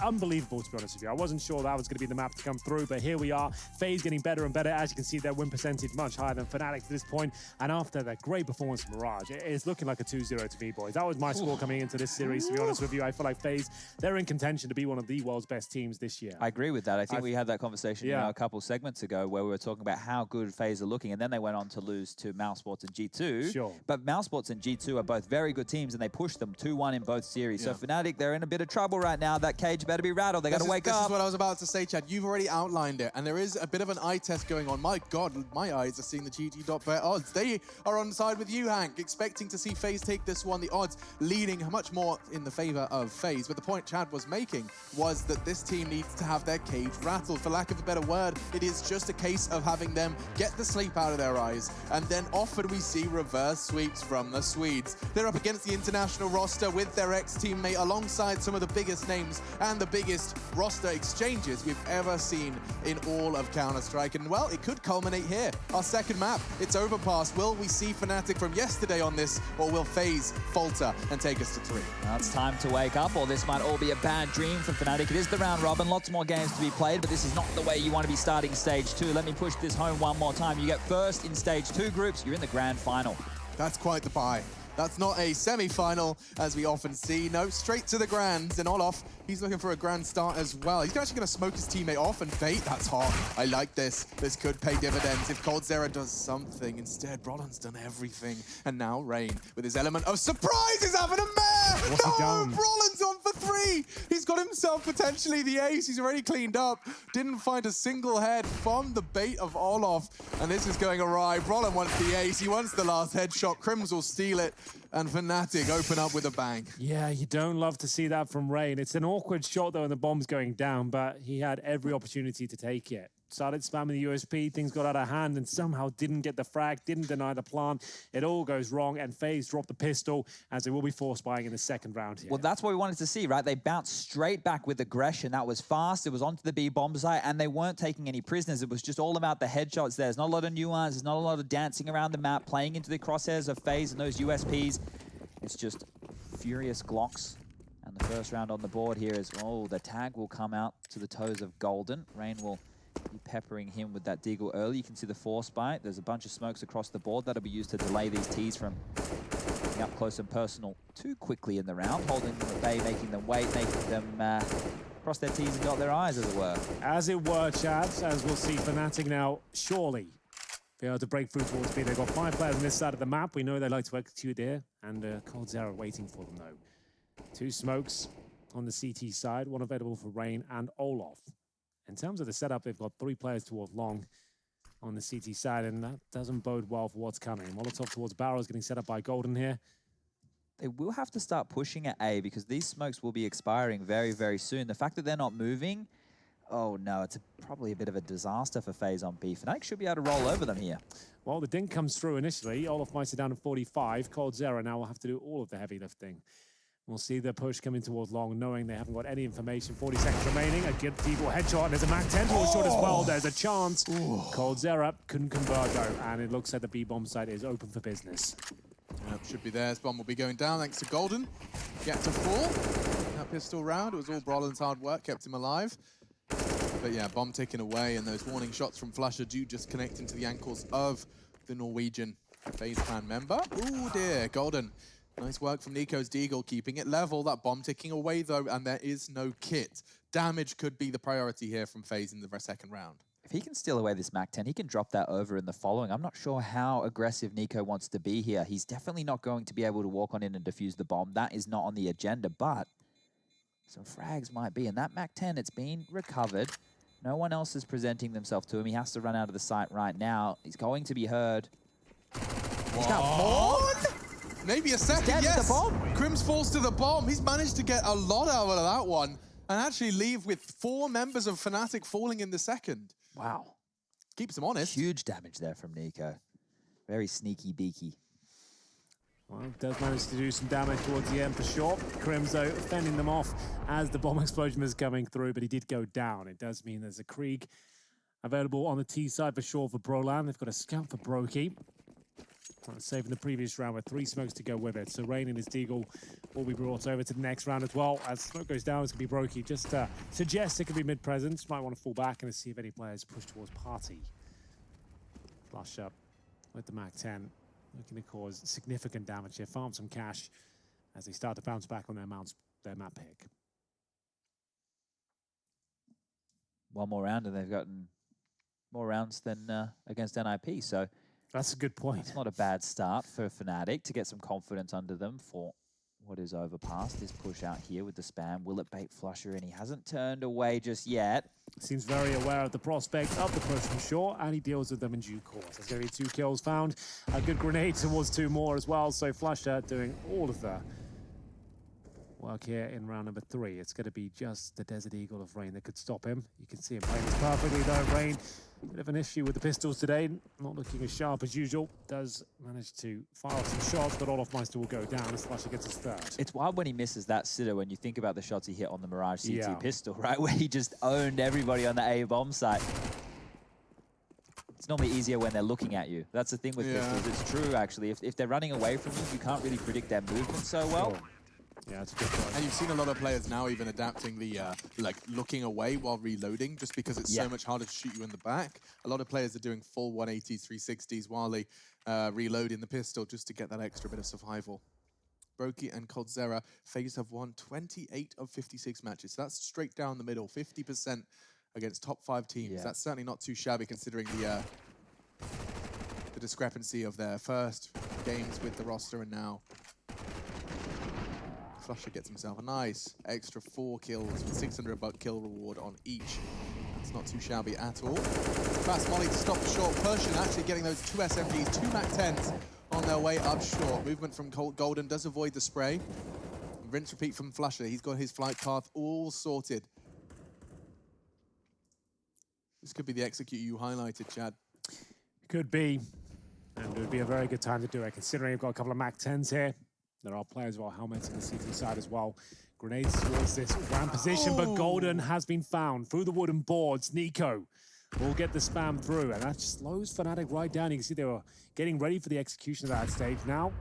unbelievable, to be honest with you. I wasn't sure that was going to be the map to come through, but here we are. FaZe getting better and better. As you can see, their win percentage much higher than fnatic to this point, and after that great performance from Mirage, it's looking like a 2-0 to me, boys. That was my score coming into this series, to be honest with you. I feel like FaZe, they're in contention to be one of the world's best teams this year. I agree with that. I think we had that conversation a couple segments ago where we were talking about how good FaZe are looking, and then they went on to lose to Mousesports and G2. Sure. But Mousesports and G2 are both very good teams, and they pushed them 2-1 in both series. So fnatic, they're in a bit of trouble right now. That cage better be rattled. They got to wake up. This is what I was about to say, Chad. You've already outlined it, and there is a bit of an eye test going on. My God, my eyes are seeing the GG.bet odds. They are on side with you, Hank, expecting to see FaZe take this one. The odds leading much more in the favor of FaZe. But the point Chad was making was that this team needs to have their cage rattled. For lack of a better word, it is just a case of having them get the sleep out of their eyes, and then often we see reverse sweeps from the Swedes. They're up against the international roster with their ex-teammate alongside some of the biggest names and the biggest roster exchanges we've ever seen in all of Counter-Strike. And well, it could culminate here. Our second map, it's Overpass. Will we see fnatic from yesterday on this, or will FaZe falter and take us to 3? Now it's time to wake up, or this might all be a bad dream for fnatic. It is the round robin, lots more games to be played, but this is not the way you want to be starting stage 2. Let me push this home one more time. You get first in stage 2 groups, you're in the grand final. That's quite the buy. That's not a semi-final, as we often see. No, straight to the grands, and Olof, he's looking for a grand start as well. He's actually going to smoke his teammate off and bait. That's hot. I like this. This could pay dividends if coldzera does something. Instead, Brolin's done everything. And now Rain, with his element of surprise, is having a mare! What's he done? Brolin's on for 3! He's got himself potentially the ace. He's already cleaned up. Didn't find a single head from the bait of Olof. And this is going awry. Brolin wants the ace. He wants the last headshot. Crims will steal it. And fnatic open up with a bang. Yeah, you don't love to see that from Rain. It's an awkward shot, though, and the bomb's going down, but he had every opportunity to take it. Started spamming the USP, things got out of hand, and somehow didn't get the frag, didn't deny the plant. It all goes wrong, and FaZe dropped the pistol, as they will be force buying in the second round here. Well, that's what we wanted to see, right? They bounced straight back with aggression. That was fast. It was onto the B bomb site, and they weren't taking any prisoners. It was just all about the headshots there. There's not a lot of nuance. There's not a lot of dancing around the map, playing into the crosshairs of FaZe and those USPs. It's just furious Glocks. And the first round on the board here is, oh, the tag will come out to the toes of Golden. Rain will be peppering him with that deagle early. You can see the force bite. There's a bunch of smokes across the board that'll be used to delay these Ts from getting up close and personal too quickly in the round, holding them at bay, making them wait, making them cross their Ts and dot their Is, as it were. As it were, Chad, as we'll see fnatic now, surely be able to break through towards B. They've got 5 players on this side of the map. We know they like to execute here, and coldzera waiting for them, though. 2 smokes on the CT side, 1 available for Rain and Olaf. In terms of the setup, they've got 3 players towards long on the CT side, and that doesn't bode well for what's coming. Molotov towards Barrows getting set up by Golden here. They will have to start pushing at A because these smokes will be expiring very, very soon. The fact that they're not moving, oh no, it's probably a bit of a disaster for FaZe on B. fnatic should be able to roll over them here. Well, the dink comes through initially. Olaf Meister down to 45. coldzera now will have to do all of the heavy lifting. We'll see the push coming towards long, knowing they haven't got any information. 40 seconds remaining. A good deep headshot. And there's a MAC-10 towards shot as well. There's a chance. coldzera couldn't convert, though. And it looks like the B-bomb site is open for business. Yep, should be there. This bomb will be going down thanks to Golden. Get to 4. That pistol round, it was all Brolin's hard work, kept him alive. But yeah, bomb taken away, and those warning shots from flusha do just connect into the ankles of the Norwegian FaZe clan member. Ooh dear, Golden. Nice work from Nico's Deagle, keeping it level. That bomb ticking away, though, and there is no kit. Damage could be the priority here from FaZe in the second round. If he can steal away this MAC-10, he can drop that over in the following. I'm not sure how aggressive Nico wants to be here. He's definitely not going to be able to walk on in and defuse the bomb. That is not on the agenda, but some frags might be. And that MAC-10, it's been recovered. No one else is presenting themselves to him. He has to run out of the site right now. He's going to be heard. He's got more? Maybe a second, yes. Crims falls to the bomb. He's managed to get a lot out of that one and actually leave with 4 members of fnatic falling in the second. Wow. Keeps him honest. Huge damage there from Nico. Very sneaky beaky. Well, does manage to do some damage towards the end for sure. Crims, though, fending them off as the bomb explosion is coming through, but he did go down. It does mean there's a Krieg available on the T side for sure for Brolan. They've got a scout for Brokey. Saving the previous round with 3 smokes to go with it. So Rain and his Deagle will be brought over to the next round as well. As smoke goes down, it's going to be Brokey. Just suggest it could be mid-presence. Might want to fall back and see if any players push towards Party. Flush up with the MAC-10. Looking to cause significant damage here. Farm some cash as they start to bounce back on their map pick. One more round and they've gotten more rounds than against NIP. So that's a good point. It's not a bad start for fnatic to get some confidence under them for what is Overpass. This push out here with the spam. Will it bait flusha? And he hasn't turned away just yet. Seems very aware of the prospect of the push from shore, and he deals with them in due course. There's going to be 2 kills found. A good grenade towards 2 more as well. So flusha doing all of the work here in round number 3. It's going to be just the Desert Eagle of Rain that could stop him. You can see him playing this perfectly though. Rain, bit of an issue with the pistols today. Not looking as sharp as usual. Does manage to fire some shots, but Olaf Meister will go down as flusha gets his 3rd. It's wild when he misses that sitter when you think about the shots he hit on the Mirage CT pistol, right? Where he just owned everybody on the A bomb site. It's normally easier when they're looking at you. That's the thing with pistols. It's true, actually. If they're running away from you can't really predict their movement so well. Sure. Yeah, it's a good point. And you've seen a lot of players now even adapting the like looking away while reloading, just because it's so much harder to shoot you in the back. A lot of players are doing full 180s, 360s while they reload in the pistol just to get that extra bit of survival. Brokey and coldzera, FaZe have won 28 of 56 matches. So that's straight down the middle, 50% against top 5 teams. Yeah. That's certainly not too shabby considering the discrepancy of their first games with the roster and now. flusha gets himself a nice extra 4 kills with 600 buck kill reward on each. That's not too shabby at all. Fast Molly to stop the short push and actually getting those 2 SMGs, 2 MAC-10s on their way up short. Movement from Golden does avoid the spray. Rinse repeat from flusha. He's got his flight path all sorted. This could be the execute you highlighted, Chad. Could be. And it would be a very good time to do it, considering you've got a couple of MAC-10s here. There are players with our helmets in the CT side as well. Grenades towards this ramp position, but Golden has been found through the wooden boards. Nico will get the spam through, and that slows fnatic right down. You can see they were getting ready for the execution of that stage. Now,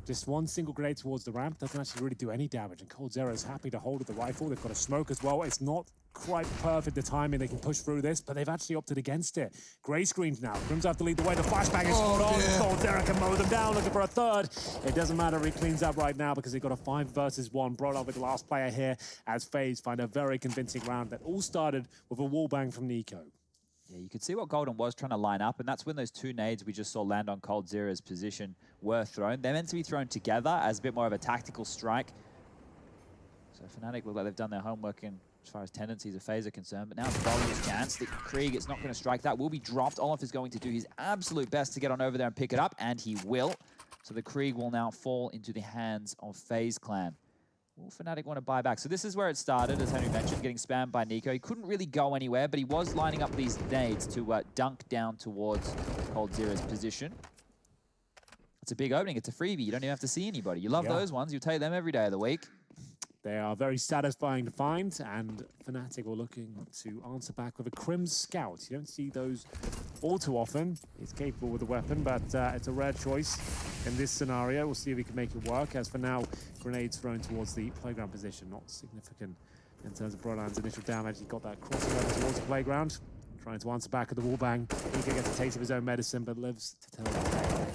just one single grenade towards the ramp doesn't actually really do any damage, and coldzera is happy to hold with the rifle. They've got a smoke as well. It's not quite perfect the timing. They can push through this, but they've actually opted against it. Grey screens now. Crims have to lead the way. The flashbang is spot on. coldzera can mow them down, looking for a third. It doesn't matter. He cleans up right now because they've got a 5 versus 1. Brought up with the last player here as FaZe find a very convincing round that all started with a wall bang from Nico. Yeah, you could see what Golden was trying to line up, and that's when those 2 nades we just saw land on coldzera's position were thrown. They're meant to be thrown together as a bit more of a tactical strike. So Fnatic look like they've done their homework in as far as tendencies of FaZe are concerned, but now it's Bolly's chance. The Krieg is not going to strike. That will be dropped. Olaf is going to do his absolute best to get on over there and pick it up, and he will. So the Krieg will now fall into the hands of FaZe Clan. Will Fnatic want to buy back? So this is where it started, as Henry mentioned, getting spammed by Nico. He couldn't really go anywhere, but he was lining up these nades to dunk down towards coldzera's position. It's a big opening. It's a freebie. You don't even have to see anybody. You love those ones. You take them every day of the week. They are very satisfying to find, and Fnatic were looking to answer back with a Crim Scout. You don't see those all too often. He's capable with the weapon, but it's a rare choice in this scenario. We'll see if he can make it work. As for now, grenades thrown towards the playground position. Not significant in terms of Broland's initial damage. He got that crossing over towards the playground, trying to answer back at the wallbang. Nico gets a taste of his own medicine, but lives to tell the tale.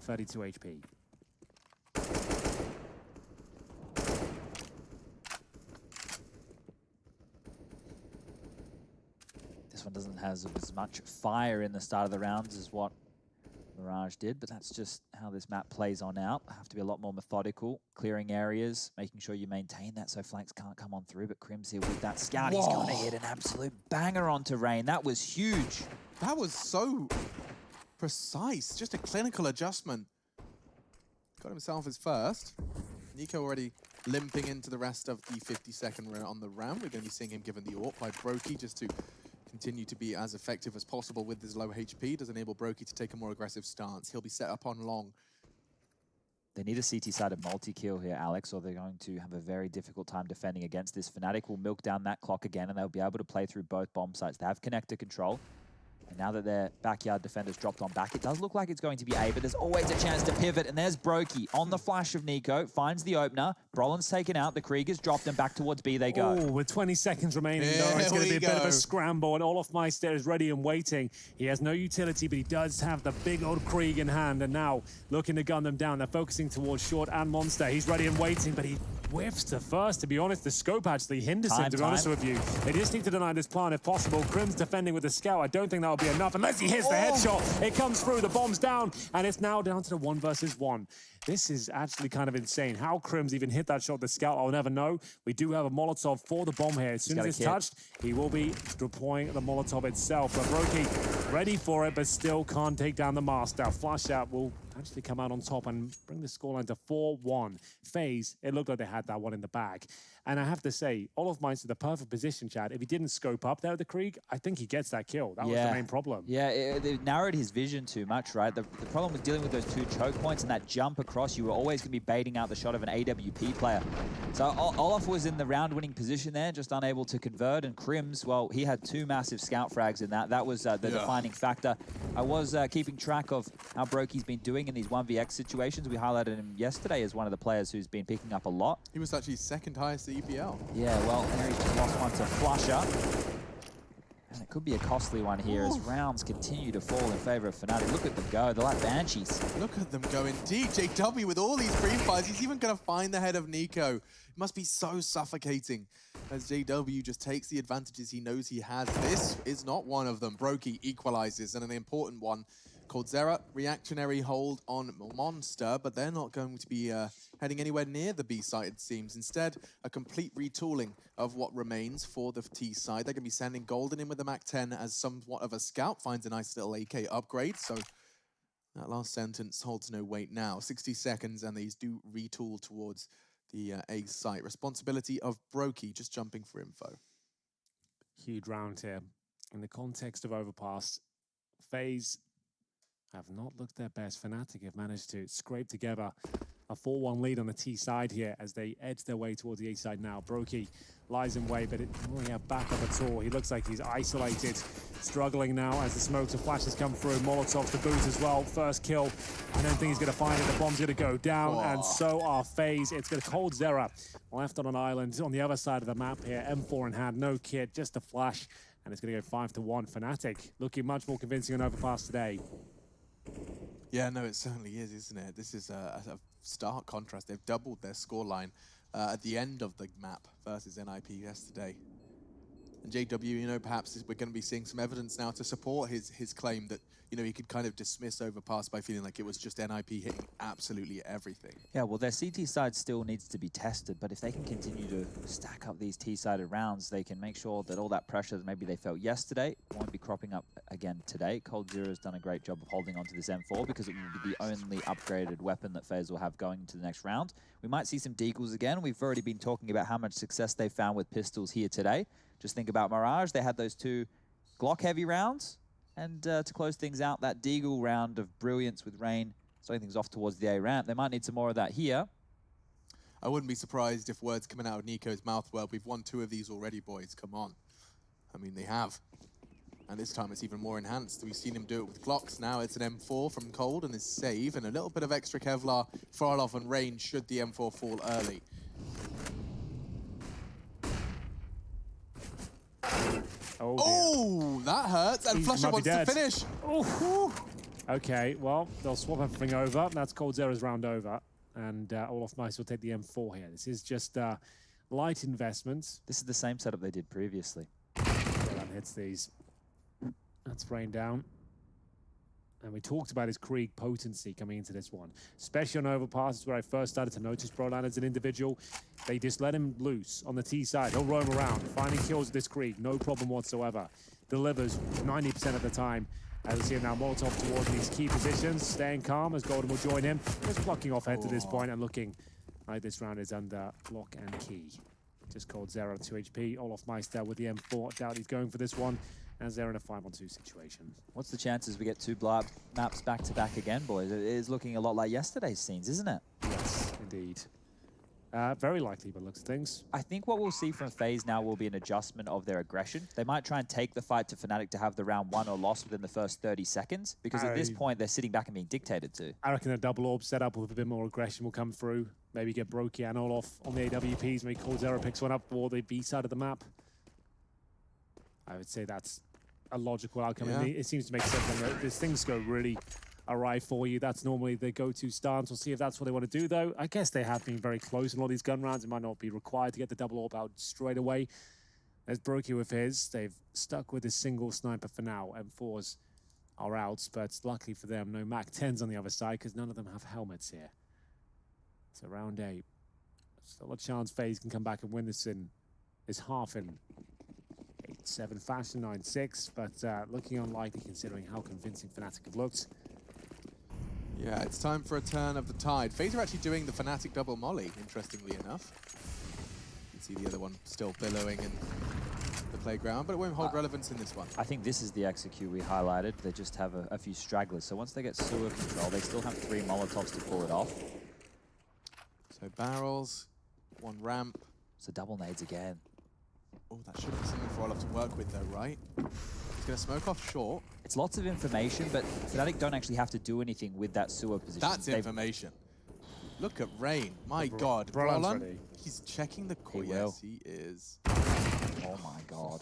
32 HP. This one doesn't have as much fire in the start of the rounds as what Mirage did, but that's just how this map plays on out. Have to be a lot more methodical, clearing areas, making sure you maintain that so flanks can't come on through, but Crim's here with that scout. He's going to hit an absolute banger onto Rain. That was huge. That was so precise, just a clinical adjustment. Got himself his first. Nico already limping into the rest of the 52nd round on the round. We're going to be seeing him given the AWP by Brokey just to continue to be as effective as possible with his low HP. Does enable Brokey to take a more aggressive stance. He'll be set up on long. They need a CT-sided multi-kill here, Alex, or they're going to have a very difficult time defending against this. Fnatic will milk down that clock again, and they'll be able to play through both bomb sites. They have connector control. And now that their backyard defender's dropped on back, it does look like it's going to be A, but there's always a chance to pivot. And there's Brokey on the flash of Nico, finds the opener. Brolin's taken out, the Krieg is dropped, and back towards B they go. Oh, with 20 seconds remaining, though, it's going to be a bit of a scramble, and Olaf Meister is ready and waiting. He has no utility, but he does have the big old Krieg in hand, and now looking to gun them down. They're focusing towards Short and Monster. He's ready and waiting, but he whiffs to first. To be honest, the scope actually hinders him, to be honest with you. They just need to deny this plan if possible. Crim's defending with the scout. I don't think that'll be enough unless he hits the headshot. It comes through, the bomb's down, and it's now down to the 1 versus 1. This is actually kind of insane. How Crim's even hit that shot, the scout, I'll never know. We do have a Molotov for the bomb here. As soon as it's touched, he will be deploying the Molotov itself. But Brokey ready for it, but still can't take down the Master. Flash out will actually come out on top and bring the scoreline to 4-1. FaZe, it looked like they had that one in the bag. And I have to say, Olaf Meister, the perfect position, Chad. If he didn't scope up there with the Krieg, I think he gets that kill. That was the main problem. Yeah, they narrowed his vision too much, right? The problem was dealing with those 2 choke points and that jump across. You were always going to be baiting out the shot of an AWP player. So Olaf was in the round-winning position there, just unable to convert. And Crims, well, he had 2 massive scout frags in that. That was the defining factor. I was keeping track of how Brokey's been doing in these 1vx situations. We highlighted him yesterday as one of the players who's been picking up a lot. He was actually 2nd highest at EPL. Yeah, well, Henry's just lost one to Flusher. And it could be a costly one here as rounds continue to fall in favor of Fnatic. Look at them go. They're like Banshees. Look at them go indeed. JW with all these free fires. He's even going to find the head of Nico. It must be so suffocating as JW just takes the advantages he knows he has. This is not one of them. Brokey equalizes, and an important one. coldzera, reactionary hold on Monster, but they're not going to be heading anywhere near the B side, it seems. Instead, a complete retooling of what remains for the T side. They're going to be sending Golden in with the MAC-10 as somewhat of a scout, finds a nice little AK upgrade, so that last sentence holds no weight now. 60 seconds, and these do retool towards the A site. Responsibility of Brokey, just jumping for info. Huge round here. In the context of Overpass, FaZe have not looked their best. Fnatic have managed to scrape together a 4-1 lead on the T side here as they edge their way towards the A side now. Brokey lies in way, but it doesn't really have backup at all. He looks like he's isolated, struggling now as the smokes and flashes come through. Molotov to boot as well. First kill. I don't think he's going to find it. The bomb's going to go down, and so are FaZe. It's going to coldzera left on an island on the other side of the map here. M4 in hand, no kit, just a flash, and it's going to go 5-1. Fnatic looking much more convincing on Overpass today. Yeah, no, it certainly is, isn't it? This is a stark contrast. They've doubled their scoreline at the end of the map versus NIP yesterday. And JW, you know, perhaps we're going to be seeing some evidence now to support his claim that, you know, he could kind of dismiss Overpass by feeling like it was just NIP hitting absolutely everything. Yeah, well, their CT side still needs to be tested, but if they can continue to stack up these T-sided rounds, they can make sure that all that pressure that maybe they felt yesterday won't be cropping up again today. Cold Zero has done a great job of holding on to this M4 because it will be the only upgraded weapon that FaZe will have going into the next round. We might see some deagles again. We've already been talking about how much success they found with pistols here today. Just think about Mirage. They had those 2 Glock-heavy rounds. And to close things out, that deagle round of brilliance with Rain, starting things off towards the A ramp. They might need some more of that here. I wouldn't be surprised if words coming out of Nico's mouth, well, we've won 2 of these already, boys, come on. I mean, they have. And this time it's even more enhanced. We've seen him do it with Glocks. Now it's an M4 from Cold and his save, and a little bit of extra Kevlar for Arlov and Rain should the M4 fall early. Oh, that hurts. And Flusher wants to finish. Ooh. Okay, well, they'll swap everything over. That's Cold Zero's round over. And Olaf Mice will take the M4 here. This is just light investment. This is the same setup they did previously. That hits these. That's Rain down. And we talked about his Krieg potency coming into this one. Especially on Overpass, is where I first started to notice Brolan as an individual. They just let him loose on the T side. He'll roam around, finding kills with this Krieg, no problem whatsoever. Delivers 90% of the time. As we see him now, Molotov towards these key positions, staying calm as Golden will join him. Just plucking off head to this point and looking like this round is under lock and key. Just Cold Zero 2 HP. Olaf Meister with the M4. Doubt he's going for this one. As they're in a 5-on-2 situation. What's the chances we get 2 maps back-to-back again, boys? It is looking a lot like yesterday's scenes, isn't it? Yes, indeed. Very likely by the looks of things. I think what we'll see from FaZe now will be an adjustment of their aggression. They might try and take the fight to Fnatic to have the round won or lost within the first 30 seconds, because at this point, they're sitting back and being dictated to. I reckon a double orb setup with a bit more aggression will come through. Maybe get Brokey and Olaf on the AWPs. Maybe Cold Zero picks one up for the B side of the map. I would say that's a logical outcome. Yeah. It seems to make sense. When things go really awry for you, that's normally the go-to stance. We'll see if that's what they want to do, though. I guess they have been very close in all these gun rounds. It might not be required to get the double orb out straight away. There's Brokey with his. They've stuck with a single sniper for now. M4s are out, but luckily for them, no MAC-10s on the other side, because none of them have helmets here. So round 8. Still a chance FaZe can come back and win this in this half in 8-7 fashion, 9-6, but looking unlikely considering how convincing Fnatic have looked. Yeah, it's time for a turn of the tide. FaZe are actually doing the Fnatic double molly, interestingly enough. You can see the other one still billowing in the playground, but it won't hold relevance in this one. I think this is the execute we highlighted. They just have a few stragglers. So once they get sewer control, they still have 3 Molotovs to pull it off. So barrels, 1 ramp. So double nades again. Oh, that should be something for Olaf to work with though, right? He's going to smoke off short. It's lots of information, but Fnatic don't actually have to do anything with that sewer position. That's information. Look at Rain. My God. Brolan, he's checking the core. Yes, he is. Oh my God.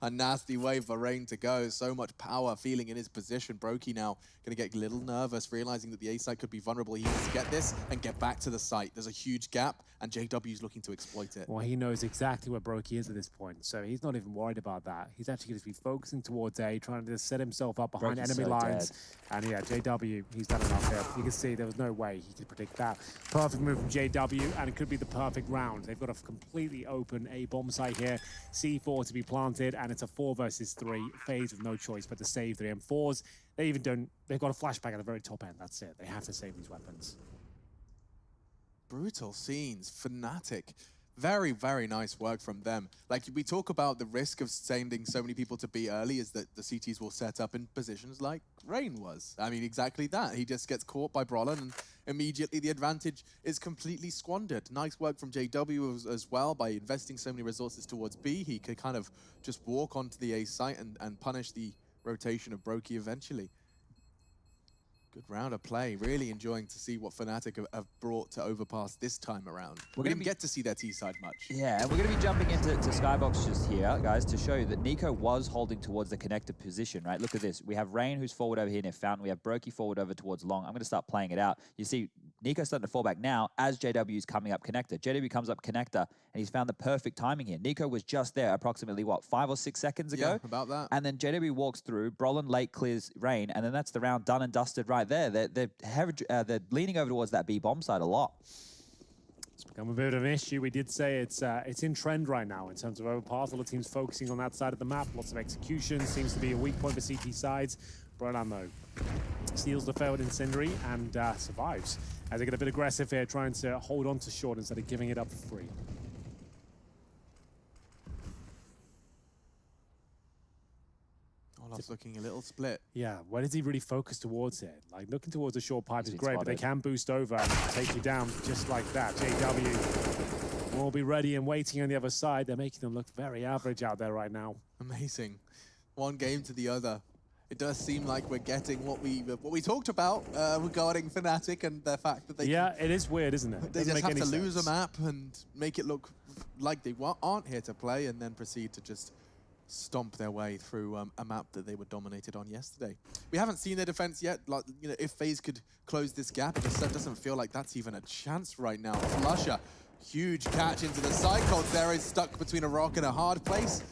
A nasty way for Rain to go. So much power feeling in his position. Brokey now going to get a little nervous, realizing that the A site could be vulnerable. He needs to get this and get back to the site. There's a huge gap, and JW is looking to exploit it. Well, he knows exactly where Brokey is at this point, so he's not even worried about that. He's actually going to be focusing towards A, trying to set himself up behind enemy lines. And yeah, JW, he's done enough here. You can see there was no way he could predict that. Perfect move from JW, and it could be the perfect round. They've got a completely open A bomb site here. C4 to be planted, and it's a 4 versus 3. FaZe with no choice but to save the M4s. They even don't, they've got a flashback at the very top end. That's it. They have to save these weapons. Brutal scenes. Fnatic. Very, very nice work from them. Like, we talk about the risk of sending so many people to B early is that the CTs will set up in positions like Rain was. I mean, exactly that. He just gets caught by Brolan, and immediately the advantage is completely squandered. Nice work from JW as well by investing so many resources towards B. He could kind of just walk onto the A site and punish the rotation of Brokey eventually. Good round of play. Really enjoying to see what Fnatic have brought to Overpass this time around. We didn't get to see their T-side much. Yeah, and we're going to be jumping into Skybox just here, guys, to show you that Nico was holding towards the connected position, right? Look at this. We have Rain, who's forward over here near Fountain. We have Brokey forward over towards Long. I'm going to start playing it out. You see Nico's starting to fall back now as JW's coming up connector. JW comes up connector, and he's found the perfect timing here. Nico was just there approximately, what, 5 or 6 seconds ago? Yeah, about that. And then JW walks through, Brolin late clears Rain, and then that's the round done and dusted right there. They're leaning over towards that B bomb side a lot. It's become a bit of an issue. We did say it's in trend right now in terms of Overpass. All the teams focusing on that side of the map. Lots of execution. Seems to be a weak point for CT sides. Brolin, though, steals the failed Incendiary and survives as they get a bit aggressive here, trying to hold on to short instead of giving it up for free. Olaf's looking a little split. Yeah, where does he really focus towards it? Like, looking towards the short pipe is great, but they can boost over and take you down just like that. JW will be ready and waiting on the other side. They're making them look very average out there right now. Amazing. One game to the other. It does seem like we're getting what we talked about regarding Fnatic and the fact that they it is weird, isn't it? They just have to lose a map and make it look like they aren't here to play, and then proceed to just stomp their way through a map that they were dominated on yesterday. We haven't seen their defense yet. Like, you know, if FaZe could close this gap, it just doesn't feel like that's even a chance right now. Flusher, huge catch into the side. Coldzera is stuck between a rock and a hard place.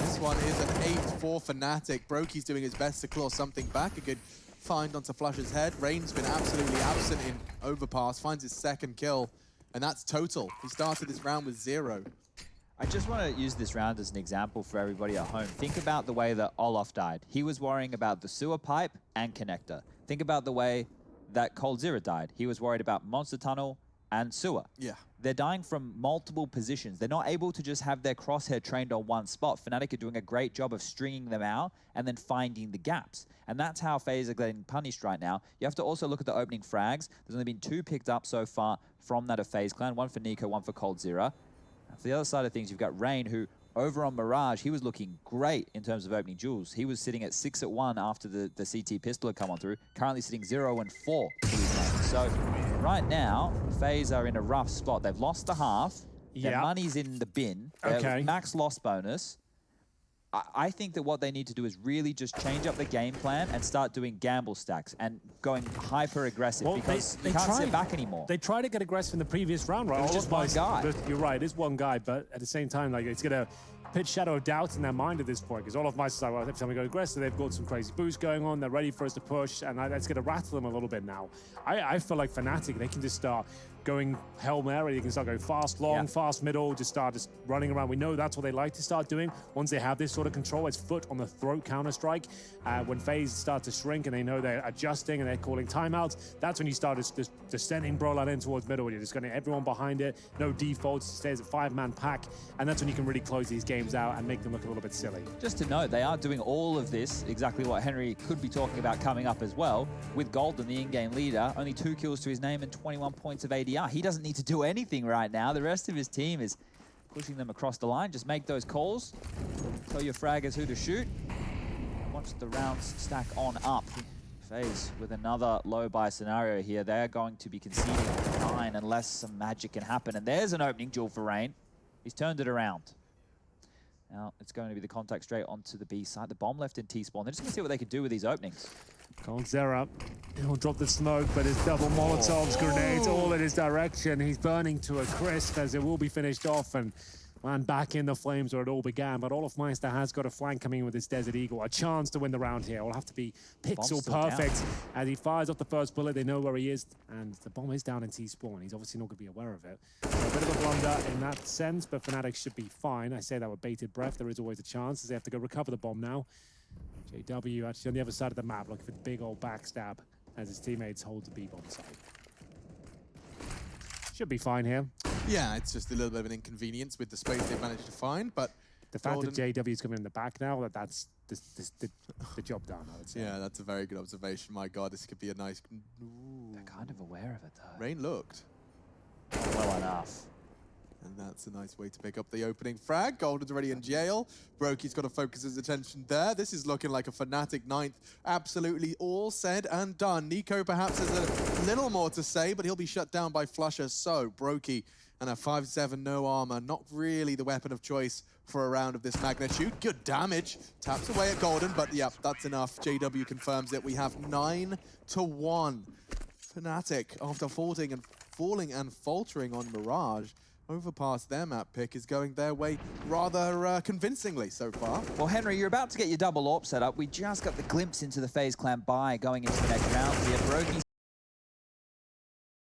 This one is an 8 for Fnatic. Broky's doing his best to claw something back. A good find onto Flusher's head. Rain's been absolutely absent in Overpass. Finds his second kill, and that's total. He started this round with 0. I just want to use this round as an example for everybody at home. Think about the way that Olaf died. He was worrying about the sewer pipe and connector. Think about the way that Coldzera died. He was worried about monster tunnel and sewer. Yeah. They're dying from multiple positions. They're not able to just have their crosshair trained on one spot. Fnatic are doing a great job of stringing them out and then finding the gaps. And that's how FaZe are getting punished right now. You have to also look at the opening frags. There's only been 2 picked up so far from that of FaZe Clan. 1 for Nico, 1 for Coldzera. For the other side of things, you've got Rain, who over on Mirage, he was looking great in terms of opening duels. He was sitting at 6-1 after the CT pistol had come on through. Currently sitting 0-4. So right now, FaZe are in a rough spot. They've lost the half. Their money's in the bin. Okay. Max loss bonus. I think that what they need to do is really just change up the game plan and start doing gamble stacks and going hyper aggressive, because they can't sit back anymore. They tried to get aggressive in the previous round, right? It was just one guy. You're right, it is one guy, but at the same time, like, it's going to pitch shadow of doubt in their mind at this point, because all of my side, well, every time we go aggressive, they've got some crazy boosts going on. They're ready for us to push, and that's going to rattle them a little bit now. I feel like Fnatic, they can just start going Hail Mary. You can start going fast, long, fast, middle, just running around. We know that's what they like to start doing. Once they have this sort of control, it's foot on the throat Counter-Strike. When FaZe start to shrink and they know they're adjusting and they're calling timeouts, that's when you start just sending Brolin in towards middle. You're just getting everyone behind it, no defaults, it stays at 5-man pack, and that's when you can really close these games out and make them look a little bit silly. Just to note, they are doing all of this, exactly what Henry could be talking about coming up as well, with Golden, the in-game leader, only 2 kills to his name and 21 points of ADR. He doesn't need to do anything right now. The rest of his team is pushing them across the line. Just make those calls, tell your fraggers who to shoot, and watch the rounds stack on up. FaZe with another low buy scenario here. They're going to be conceding 9 unless some magic can happen. And there's an opening duel for Rain. He's turned it around. Now it's going to be the contact straight onto the B side. The bomb left in T-spawn. They're just going to see what they can do with these openings. Coldzera, he'll drop the smoke, but his double Molotovs, grenades, all in his direction. He's burning to a crisp as it will be finished off, and man, back in the flames where it all began. But Olaf Meister has got a flank coming in with his Desert Eagle. A chance to win the round here. Will have to be pixel perfect. As he fires off the first bullet, they know where he is, and the bomb is down in T-spawn. He's obviously not going to be aware of it. So a bit of a blunder in that sense, but Fnatic should be fine. I say that with bated breath. There is always a chance, as they have to go recover the bomb now. JW actually on the other side of the map, looking for the big old backstab as his teammates hold the B-bomb side. Should be fine here. Yeah, it's just a little bit of an inconvenience with the space they've managed to find, but the fact that JW's coming in the back now, that's the job done, I would say. Yeah, that's a very good observation. My God, this could be a nice... Ooh. They're kind of aware of it, though. Rain looked. Well enough. And that's a nice way to pick up the opening frag. Golden's already in jail. Broky's got to focus his attention there. This is looking like a Fnatic 9th. Absolutely all said and done. Nico perhaps has a little more to say, but he'll be shut down by Flusher. So, Broky and a 5-7 no armor. Not really the weapon of choice for a round of this magnitude. Good damage. Taps away at Golden, but yeah, that's enough. JW confirms it. We have 9-1. fnatic, after falling and faltering on Mirage, Overpass, their map pick, is going their way rather convincingly so far. Well, Henry, you're about to get your double AWP set up. We just got the glimpse into the FaZe clan buy going into the next round here. Broky